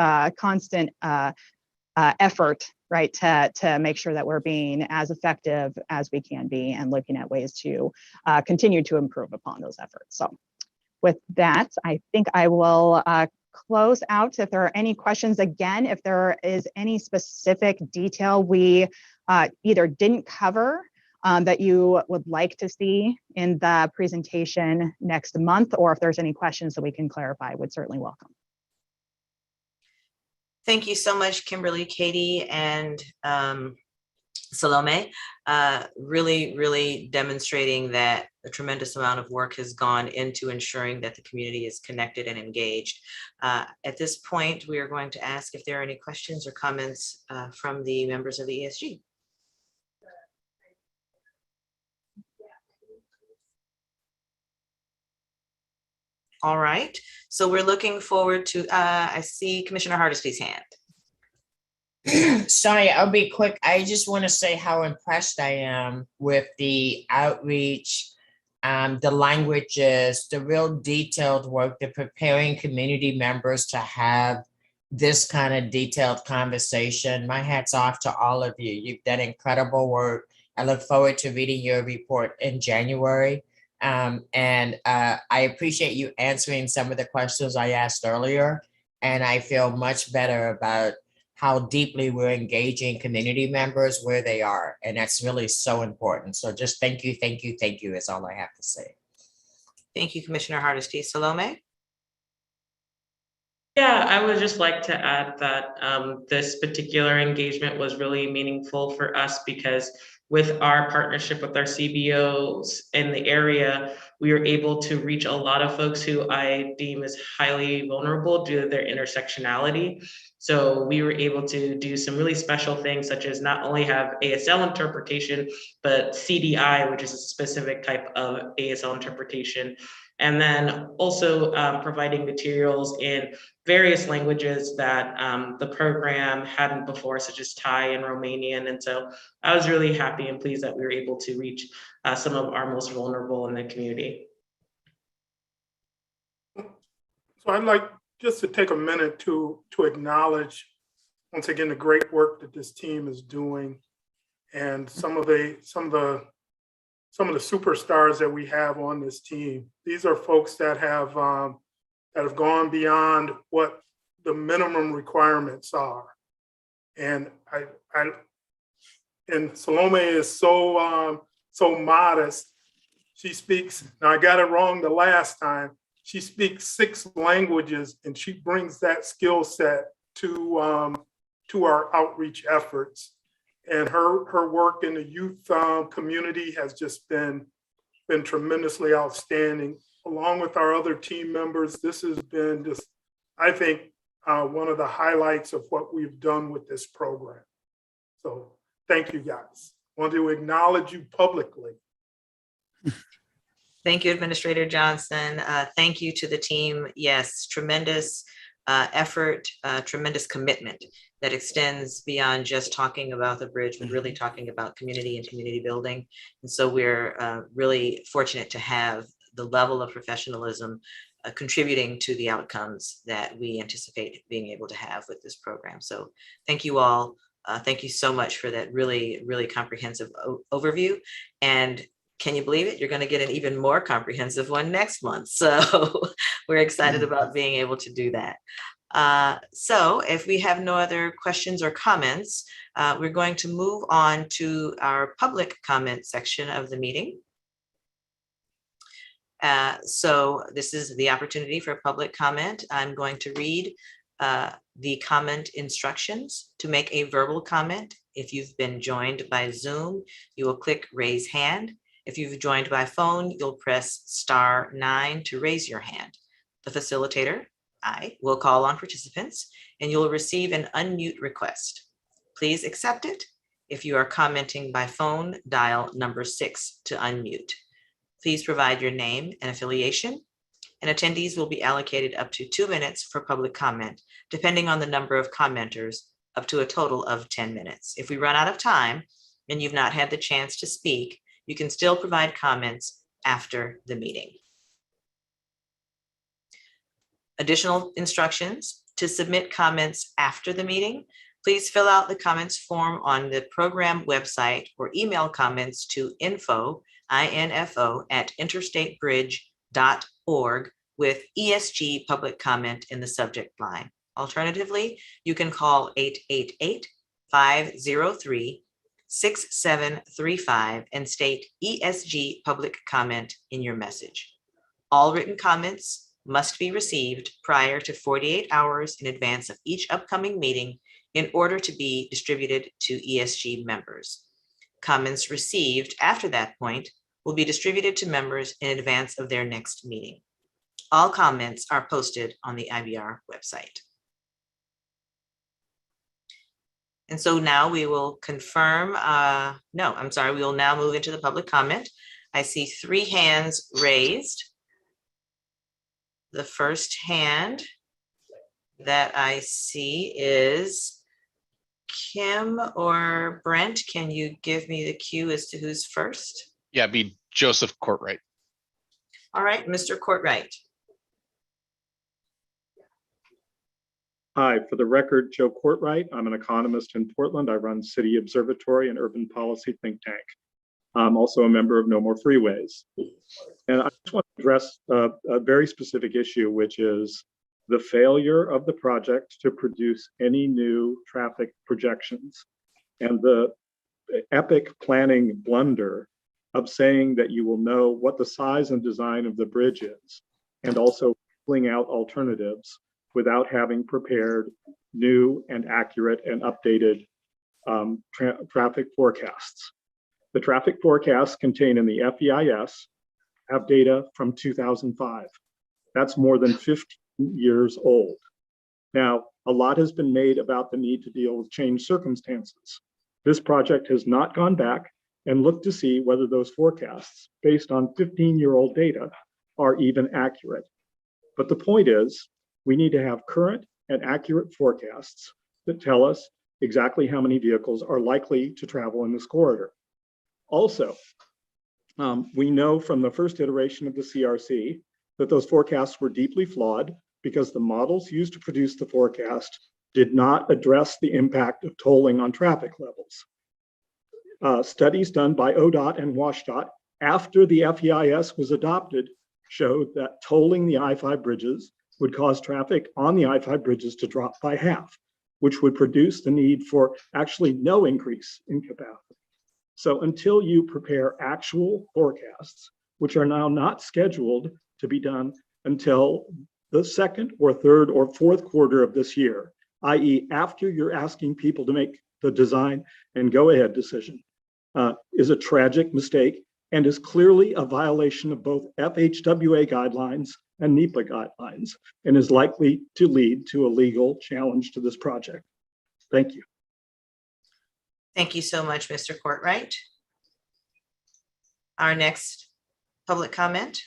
effort, right, to make sure that we're being as effective as we can be and looking at ways to continue to improve upon those efforts. So with that, I think I will close out. If there are any questions, again, if there is any specific detail we either didn't cover that you would like to see in the presentation next month, or if there's any questions that we can clarify, would certainly welcome. Thank you so much, Kimberly, Katie, and Salome. Really demonstrating that a tremendous amount of work has gone into ensuring that the community is connected and engaged. At this point, we are going to ask if there are any questions or comments from the members of the ESG. All right, so we're looking forward to, I see Commissioner Hardesty's hand. Sorry, I'll be quick. I just want to say how impressed I am with the outreach, the languages, the real detailed work, the preparing community members to have this kind of detailed conversation. My hat's off to all of you. You've done incredible work. I look forward to reading your report in January. And I appreciate you answering some of the questions I asked earlier. And I feel much better about how deeply we're engaging community members where they are. And that's really so important. So just thank you is all I have to say. Thank you, Commissioner Hardesty. Salome? Yeah, I would just like to add that this particular engagement was really meaningful for us because with our partnership with our CBOs in the area, we were able to reach a lot of folks who I deem as highly vulnerable due to their intersectionality. So we were able to do some really special things, such as not only have ASL interpretation, but CDI, which is a specific type of ASL interpretation. And then also providing materials in various languages that the program hadn't before, such as Thai and Romanian. And so I was really happy and pleased that we were able to reach some of our most vulnerable in the community. So I'd like just to take a minute to acknowledge, once again, the great work that this team is doing, and some of the superstars that we have on this team. These are folks that have gone beyond what the minimum requirements are. And and Salome is so modest. She speaks, now I got it wrong the last time, she speaks 6 languages, and she brings that skill set to our outreach efforts. And her work in the youth community has just been tremendously outstanding. Along with our other team members, this has been just, I think, one of the highlights of what we've done with this program. So thank you, guys. I want to acknowledge you publicly. Thank you, Administrator Johnson. Thank you to the team. Yes, tremendous effort, tremendous commitment that extends beyond just talking about the bridge, but really talking about community and community building. And so we're really fortunate to have the level of professionalism contributing to the outcomes that we anticipate being able to have with this program. So thank you all. Thank you so much for that really comprehensive overview. And can you believe it? You're going to get an even more comprehensive one next month. So we're excited about being able to do that. So if we have no other questions or comments, we're going to move on to our public comment section of the meeting. So this is the opportunity for public comment. I'm going to read the comment instructions. To make a verbal comment, if you've been joined by Zoom, you will click raise hand. If you've joined by phone, you'll press *9 to raise your hand. The facilitator, I, will call on participants and you'll receive an unmute request. Please accept it. If you are commenting by phone, dial *6 to unmute. Please provide your name and affiliation, and attendees will be allocated up to 2 minutes for public comment, depending on the number of commenters, up to a total of 10 minutes. If we run out of time and you've not had the chance to speak, you can still provide comments after the meeting. Additional instructions: to submit comments after the meeting, please fill out the comments form on the program website or email comments to info@interstatebridge.org with ESG Public Comment in the subject line. Alternatively, you can call 888-503-6735 and state ESG Public Comment in your message. All written comments must be received prior to 48 hours in advance of each upcoming meeting in order to be distributed to ESG members. Comments received after that point will be distributed to members in advance of their next meeting. All comments are posted on the IBR website. And so now we will confirm, we will now move into the public comment. I see 3 hands raised. The first hand that I see is Kim or Brent. Can you give me the cue as to who's first? Yeah, it'd be Joseph Courtwright. All right, Mr. Courtwright. Hi, for the record, Joe Courtwright. I'm an economist in Portland. I run City Observatory, an urban policy think tank. I'm also a member of No More Freeways. And I just want to address a very specific issue, which is the failure of the project to produce any new traffic projections and the epic planning blunder of saying that you will know what the size and design of the bridge is, and also pulling out alternatives without having prepared new and accurate and updated traffic forecasts. The traffic forecasts contained in the FEIS have data from 2005. That's more than 15 years old. Now, a lot has been made about the need to deal with changed circumstances. This project has not gone back and looked to see whether those forecasts, based on 15-year-old data, are even accurate. But the point is, we need to have current and accurate forecasts that tell us exactly how many vehicles are likely to travel in this corridor. Also, we know from the first iteration of the CRC that those forecasts were deeply flawed because the models used to produce the forecast did not address the impact of tolling on traffic levels. Studies done by ODOT and WashDOT after the FEIS was adopted showed that tolling the I-5 bridges would cause traffic on the I-5 bridges to drop by half, which would produce the need for actually no increase in capacity. So until you prepare actual forecasts, which are now not scheduled to be done until the second or third or fourth quarter of this year, i.e. after you're asking people to make the design and go ahead decision, is a tragic mistake and is clearly a violation of both FHWA guidelines and NEPA guidelines, and is likely to lead to a legal challenge to this project. Thank you. Thank you so much, Mr. Courtwright. Our next public comment.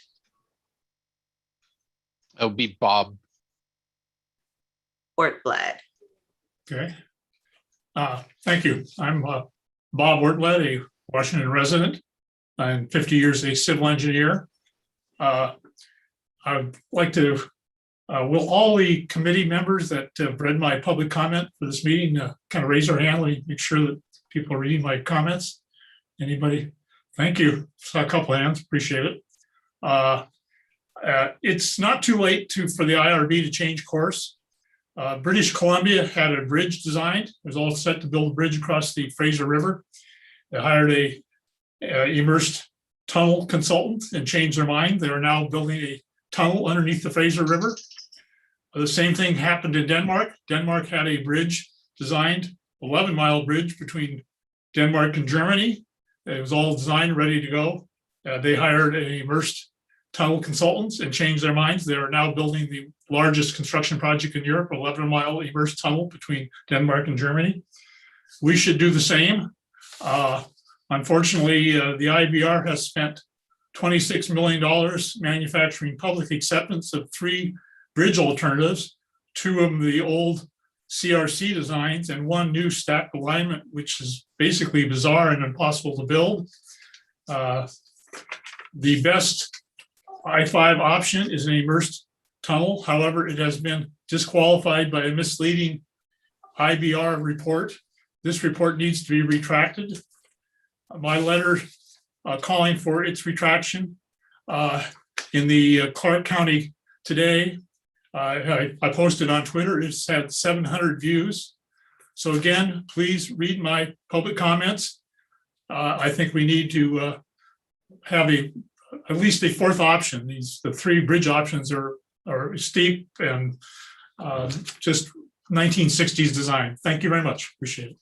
It would be Bob Ortblad. Okay. Thank you. I'm Bob Ortblad, a Washington resident. I'm 50 years a civil engineer. I'd like to, will all the committee members that have read my public comment for this meeting kind of raise their hand? Let me make sure that people are reading my comments. Anybody? Thank you. Saw a couple hands, appreciate it. It's not too late for the IRB to change course. British Columbia had a bridge designed. It was all set to build a bridge across the Fraser River. They hired a immersed tunnel consultant and changed their mind. They are now building a tunnel underneath the Fraser River. The same thing happened in Denmark. Denmark had a bridge designed, 11-mile bridge between Denmark and Germany. It was all designed, ready to go. They hired an immersed tunnel consultants and changed their minds. They are now building the largest construction project in Europe, 11-mile immersed tunnel between Denmark and Germany. We should do the same. Unfortunately, the IBR has spent $26 million manufacturing public acceptance of 3 bridge alternatives, 2 of them the old CRC designs and 1 new stack alignment, which is basically bizarre and impossible to build. The best I-5 option is an immersed tunnel. However, it has been disqualified by a misleading IBR report. This report needs to be retracted. My letter calling for its retraction in the Clark County Today, I posted on Twitter. It's had 700 views. So again, please read my public comments. I think we need to have at least a 4th option. The 3 bridge options are steep and just 1960s design. Thank you very much. Appreciate it.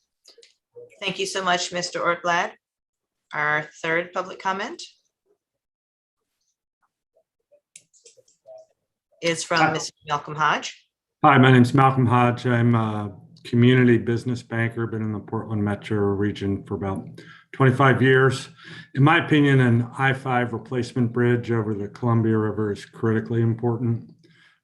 Thank you so much, Mr. Ortblad. Our 3rd public comment is from Mr. Malcolm Hodge. Hi, my name is Malcolm Hodge. I'm a community business banker, been in the Portland metro region for about 25 years. In my opinion, an I-5 replacement bridge over the Columbia River is critically important.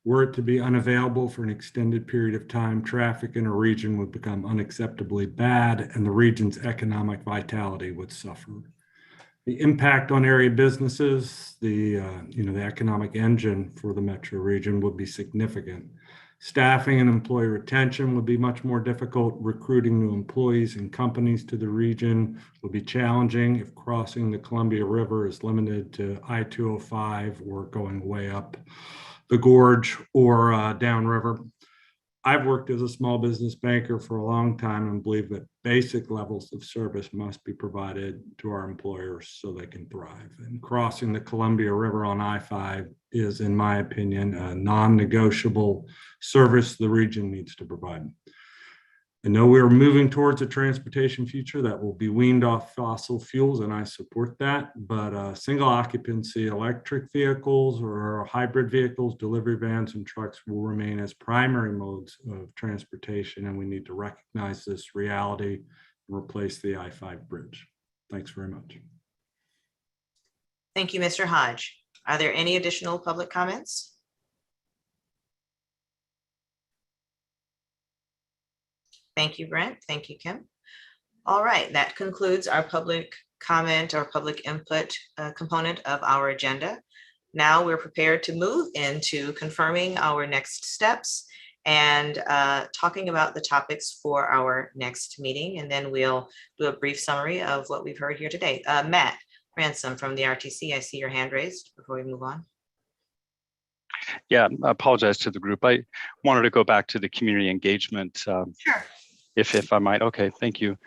Were it to be unavailable for an extended period of time, traffic in a region would become unacceptably bad and the region's economic vitality would suffer. The impact on area businesses, the economic engine for the metro region would be significant. Staffing and employee retention would be much more difficult. Recruiting new employees and companies to the region would be challenging if crossing the Columbia River is limited to I-205 or going way up the gorge or downriver. I've worked as a small business banker for a long time and believe that basic levels of service must be provided to our employers so they can thrive. And crossing the Columbia River on I-5 is, in my opinion, a non-negotiable service the region needs to provide. I know we are moving towards a transportation future that will be weaned off fossil fuels, and I support that, but single occupancy electric vehicles or hybrid vehicles, delivery vans and trucks will remain as primary modes of transportation, and we need to recognize this reality and replace the I-5 bridge. Thanks very much. Thank you, Mr. Hodge. Are there any additional public comments? Thank you, Brent. Thank you, Kim. All right, that concludes our public comment or public input component of our agenda. Now we're prepared to move into confirming our next steps and talking about the topics for our next meeting. And then we'll do a brief summary of what we've heard here today. Matt Ransom from the RTC, I see your hand raised before we move on. Yeah, I apologize to the group. I wanted to go back to the community engagement. Sure. If I might. Okay, thank you.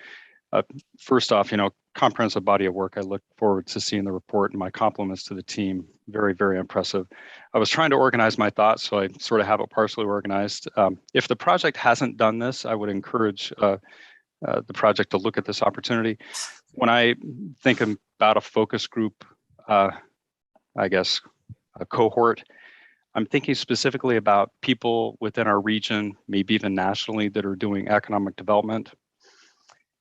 First off, comprehensive body of work. I look forward to seeing the report, and my compliments to the team. Very, very impressive. I was trying to organize my thoughts, so I sort of have it partially organized. If the project hasn't done this, I would encourage the project to look at this opportunity. When I think about a focus group, I guess a cohort, I'm thinking specifically about people within our region, maybe even nationally, that are doing economic development.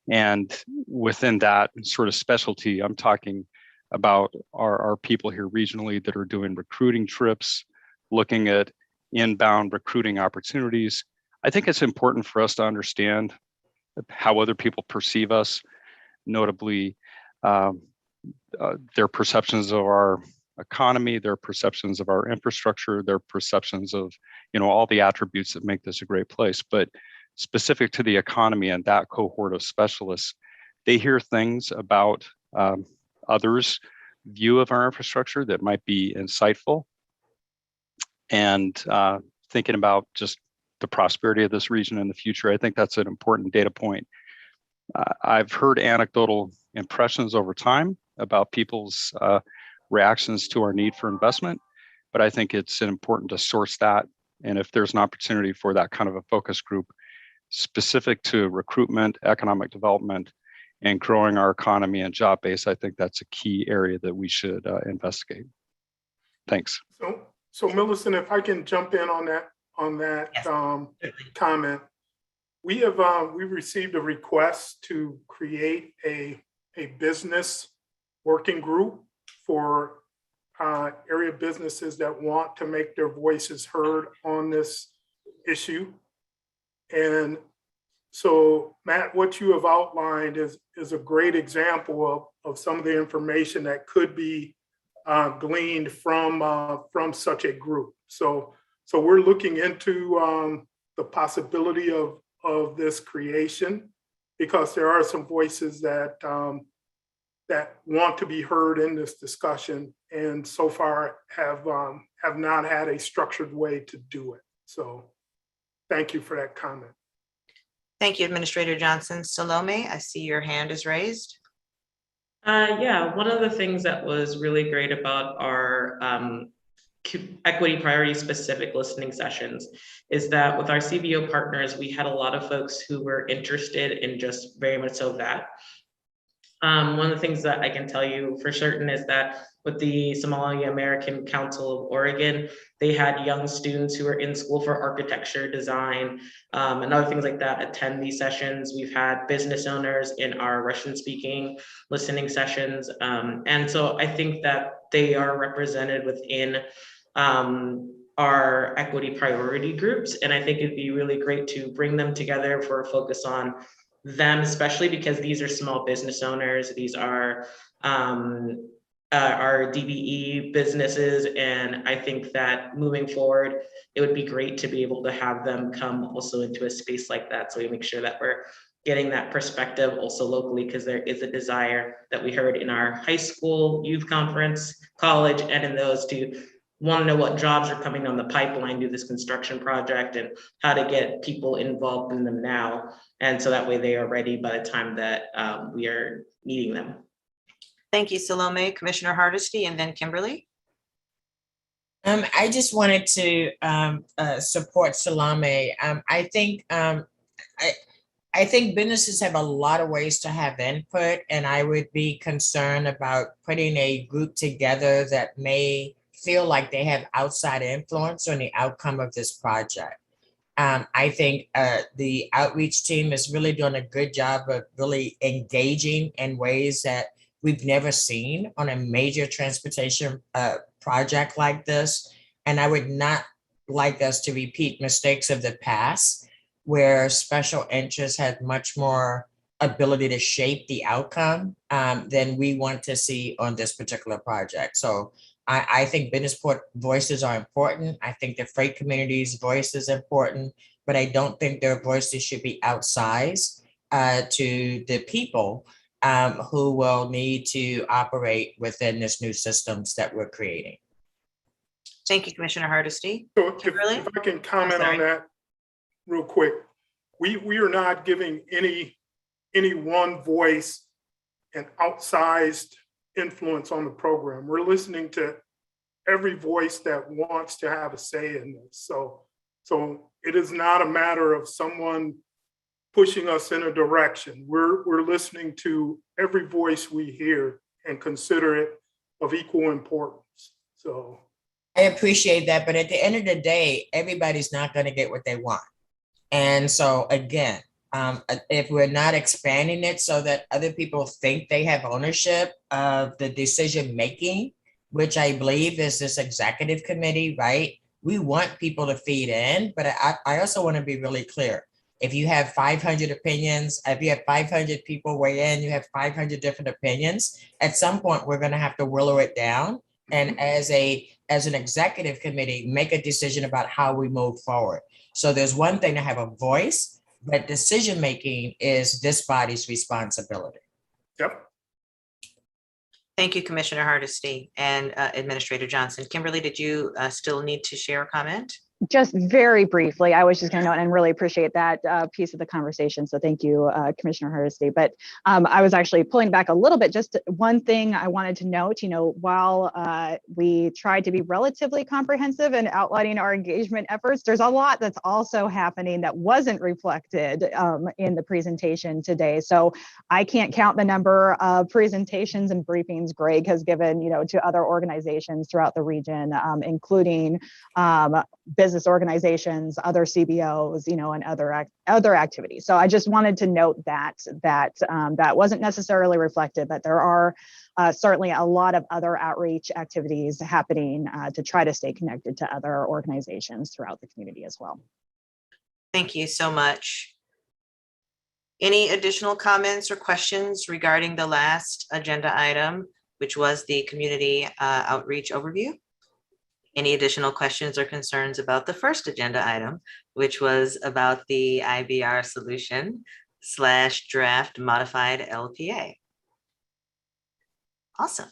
And within that sort of specialty, I'm talking about our people here regionally that are doing recruiting trips, looking at inbound recruiting opportunities. I think it's important for us to understand how other people perceive us, notably their perceptions of our economy, their perceptions of our infrastructure, their perceptions of all the attributes that make this a great place. But specific to the economy and that cohort of specialists, they hear things about others' view of our infrastructure that might be insightful, and thinking about just the prosperity of this region in the future. I think that's an important data point. I've heard anecdotal impressions over time about people's reactions to our need for investment, but I think it's important to source that. And if there's an opportunity for that kind of a focus group specific to recruitment, economic development, and growing our economy and job base, I think that's a key area that we should investigate. Thanks. So Millicent, if I can jump in on that Yes. Comment, we received a request to create a business working group for area businesses that want to make their voices heard on this issue. And so, Matt, what you have outlined is a great example of some of the information that could be gleaned from such a group. So we're looking into the possibility of this creation, because there are some voices that want to be heard in this discussion, and so far have not had a structured way to do it. So thank you for that comment. Thank you, Administrator Johnson. Salome, I see your hand is raised. Yeah, one of the things that was really great about our equity priority specific listening sessions is that with our CBO partners, we had a lot of folks who were interested in just very much so that. One of the things that I can tell you for certain is that with the Somali American Council of Oregon, they had young students who were in school for architecture, design, and other things like that attend these sessions. We've had business owners in our Russian speaking listening sessions. And so I think that they are represented within our equity priority groups. And I think it'd be really great to bring them together for a focus on them, especially because these are small business owners. These are our DBE businesses. And I think that moving forward, it would be great to be able to have them come also into a space like that. So we make sure that we're getting that perspective also locally, because there is a desire that we heard in our high school youth conference, college, and in those to want to know what jobs are coming on the pipeline to this construction project and how to get people involved in them now. And so that way they are ready by the time that we are needing them. Thank you, Salome. Commissioner Hardesty, and then Kimberly. I just wanted to support Salome. I think businesses have a lot of ways to have input, and I would be concerned about putting a group together that may feel like they have outside influence on the outcome of this project. I think the outreach team is really doing a good job of really engaging in ways that we've never seen on a major transportation project like this. And I would not like us to repeat mistakes of the past, where special interests had much more ability to shape the outcome than we want to see on this particular project. So I think business voices are important. I think the freight community's voice is important, but I don't think their voices should be outsized to the people who will need to operate within this new systems that we're creating. Thank you, Commissioner Hardesty. So if I can comment on that real quick, we are not giving any one voice an outsized influence on the program. We're listening to every voice that wants to have a say in this. So it is not a matter of someone pushing us in a direction. We're listening to every voice we hear and consider it of equal importance. So I appreciate that, but at the end of the day, everybody's not going to get what they want. And so again, if we're not expanding it so that other people think they have ownership of the decision making, which I believe is this executive committee, right? We want people to feed in, but I also want to be really clear. If you have 500 opinions, if you have 500 people weigh in, you have 500 different opinions, at some point we're going to have to willow it down. And as an executive committee, make a decision about how we move forward. So there's one thing to have a voice, but decision-making is this body's responsibility. Yep. Thank you, Commissioner Hardesty and Administrator Johnson. Kimberly, did you still need to share a comment? Just very briefly, I was just going to note and really appreciate that piece of the conversation. So thank you, Commissioner Hardesty. But I was actually pulling back a little bit. Just one thing I wanted to note, while we tried to be relatively comprehensive in outlining our engagement efforts, there's a lot that's also happening that wasn't reflected in the presentation today. So I can't count the number of presentations and briefings Greg has given, to other organizations throughout the region, including business organizations, other CBOs, and other activities. So I just wanted to note that wasn't necessarily reflected, but there are certainly a lot of other outreach activities happening to try to stay connected to other organizations throughout the community as well. Thank you so much. Any additional comments or questions regarding the last agenda item, which was the community outreach overview? Any additional questions or concerns about the first agenda item, which was about the IBR solution / draft modified LPA? Awesome.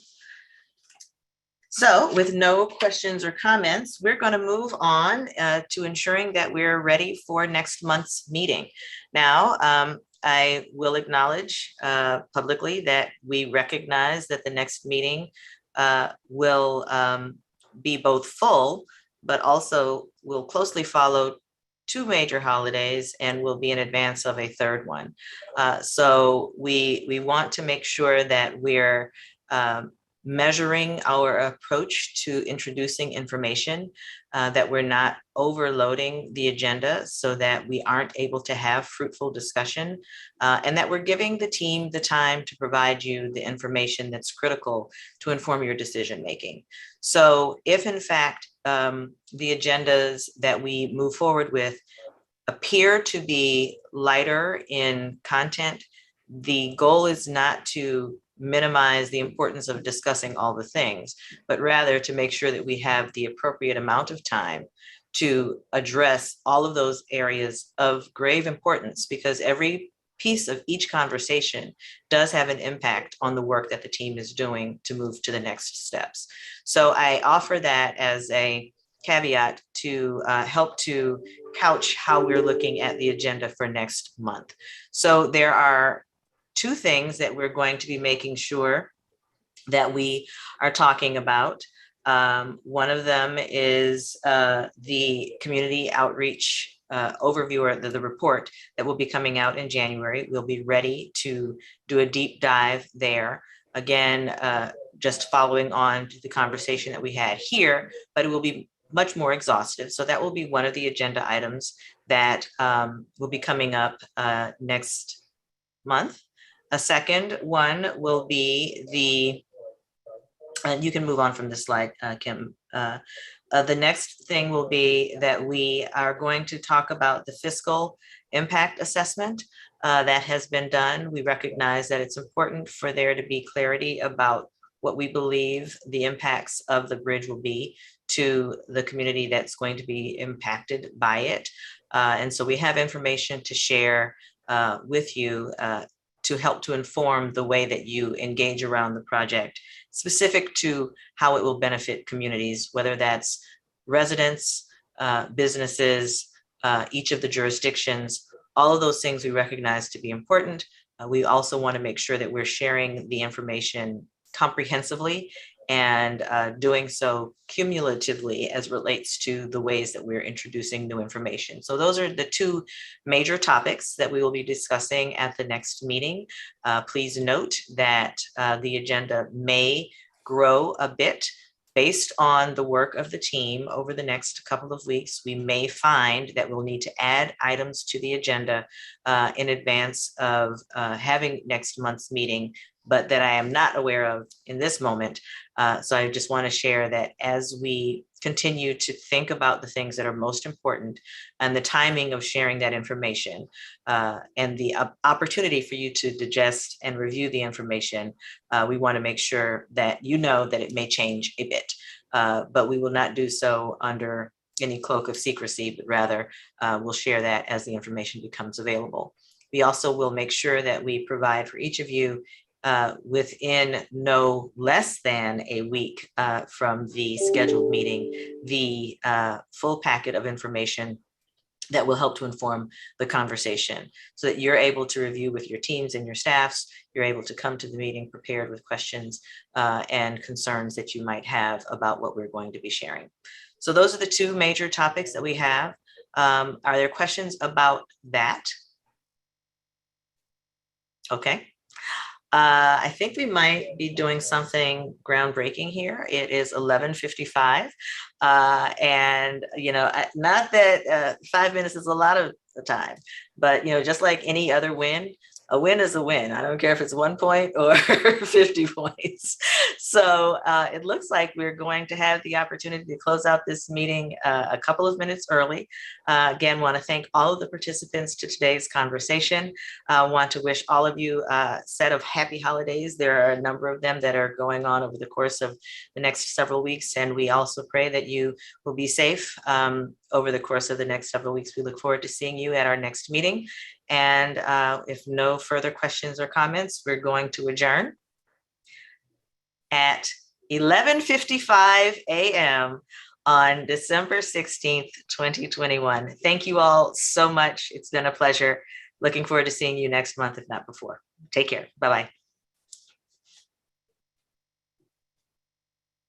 So with no questions or comments, we're going to move on to ensuring that we're ready for next month's meeting. Now, I will acknowledge publicly that we recognize that the next meeting will be both full, but also will closely follow 2 major holidays and will be in advance of a third one. So we want to make sure that we're measuring our approach to introducing information, that we're not overloading the agenda so that we aren't able to have fruitful discussion, and that we're giving the team the time to provide you the information that's critical to inform your decision making. So if in fact the agendas that we move forward with appear to be lighter in content, the goal is not to minimize the importance of discussing all the things, but rather to make sure that we have the appropriate amount of time to address all of those areas of grave importance, because every piece of each conversation does have an impact on the work that the team is doing to move to the next steps. So I offer that as a caveat to help to couch how we're looking at the agenda for next month. So there are 2 things that we're going to be making sure that we are talking about. One of them is the community outreach overview, or the report that will be coming out in January. We'll be ready to do a deep dive there. Again, just following on to the conversation that we had here, but it will be much more exhaustive. So that will be one of the agenda items that will be coming up next month. A second one will be and you can move on from this slide, Kim. The next thing will be that we are going to talk about the fiscal impact assessment that has been done. We recognize that it's important for there to be clarity about what we believe the impacts of the bridge will be to the community that's going to be impacted by it. And so we have information to share with you to help to inform the way that you engage around the project, specific to how it will benefit communities, whether that's residents, businesses, each of the jurisdictions. All of those things we recognize to be important. We also want to make sure that we're sharing the information comprehensively and doing so cumulatively as relates to the ways that we're introducing new information. So those are the 2 major topics that we will be discussing at the next meeting. Please note that the agenda may grow a bit based on the work of the team over the next couple of weeks. We may find that we'll need to add items to the agenda in advance of having next month's meeting, but that I am not aware of in this moment. So I just want to share that as we continue to think about the things that are most important and the timing of sharing that information and the opportunity for you to digest and review the information, we want to make sure that you know that it may change a bit, but we will not do so under any cloak of secrecy, but rather we'll share that as the information becomes available. We also will make sure that we provide for each of you within no less than a week from the scheduled meeting, the full packet of information that will help to inform the conversation so that you're able to review with your teams and your staffs. You're able to come to the meeting prepared with questions and concerns that you might have about what we're going to be sharing. So those are the two major topics that we have. Are there questions about that? Okay. I think we might be doing something groundbreaking here. It is 11:55. And, you know, not that 5 minutes is a lot of the time, but, you know, just like any other win, a win is a win. I don't care if it's 1 point or 50 points. So it looks like we're going to have the opportunity to close out this meeting a couple of minutes early. Again, want to thank all of the participants to today's conversation. Want to wish all of you a set of happy holidays. There are a number of them that are going on over the course of the next several weeks. And we also pray that you will be safe over the course of the next several weeks. We look forward to seeing you at our next meeting. And if no further questions or comments, we're going to adjourn at 11:55 a.m. on December 16th, 2021. Thank you all so much. It's been a pleasure. Looking forward to seeing you next month, if not before. Take care. Bye-bye.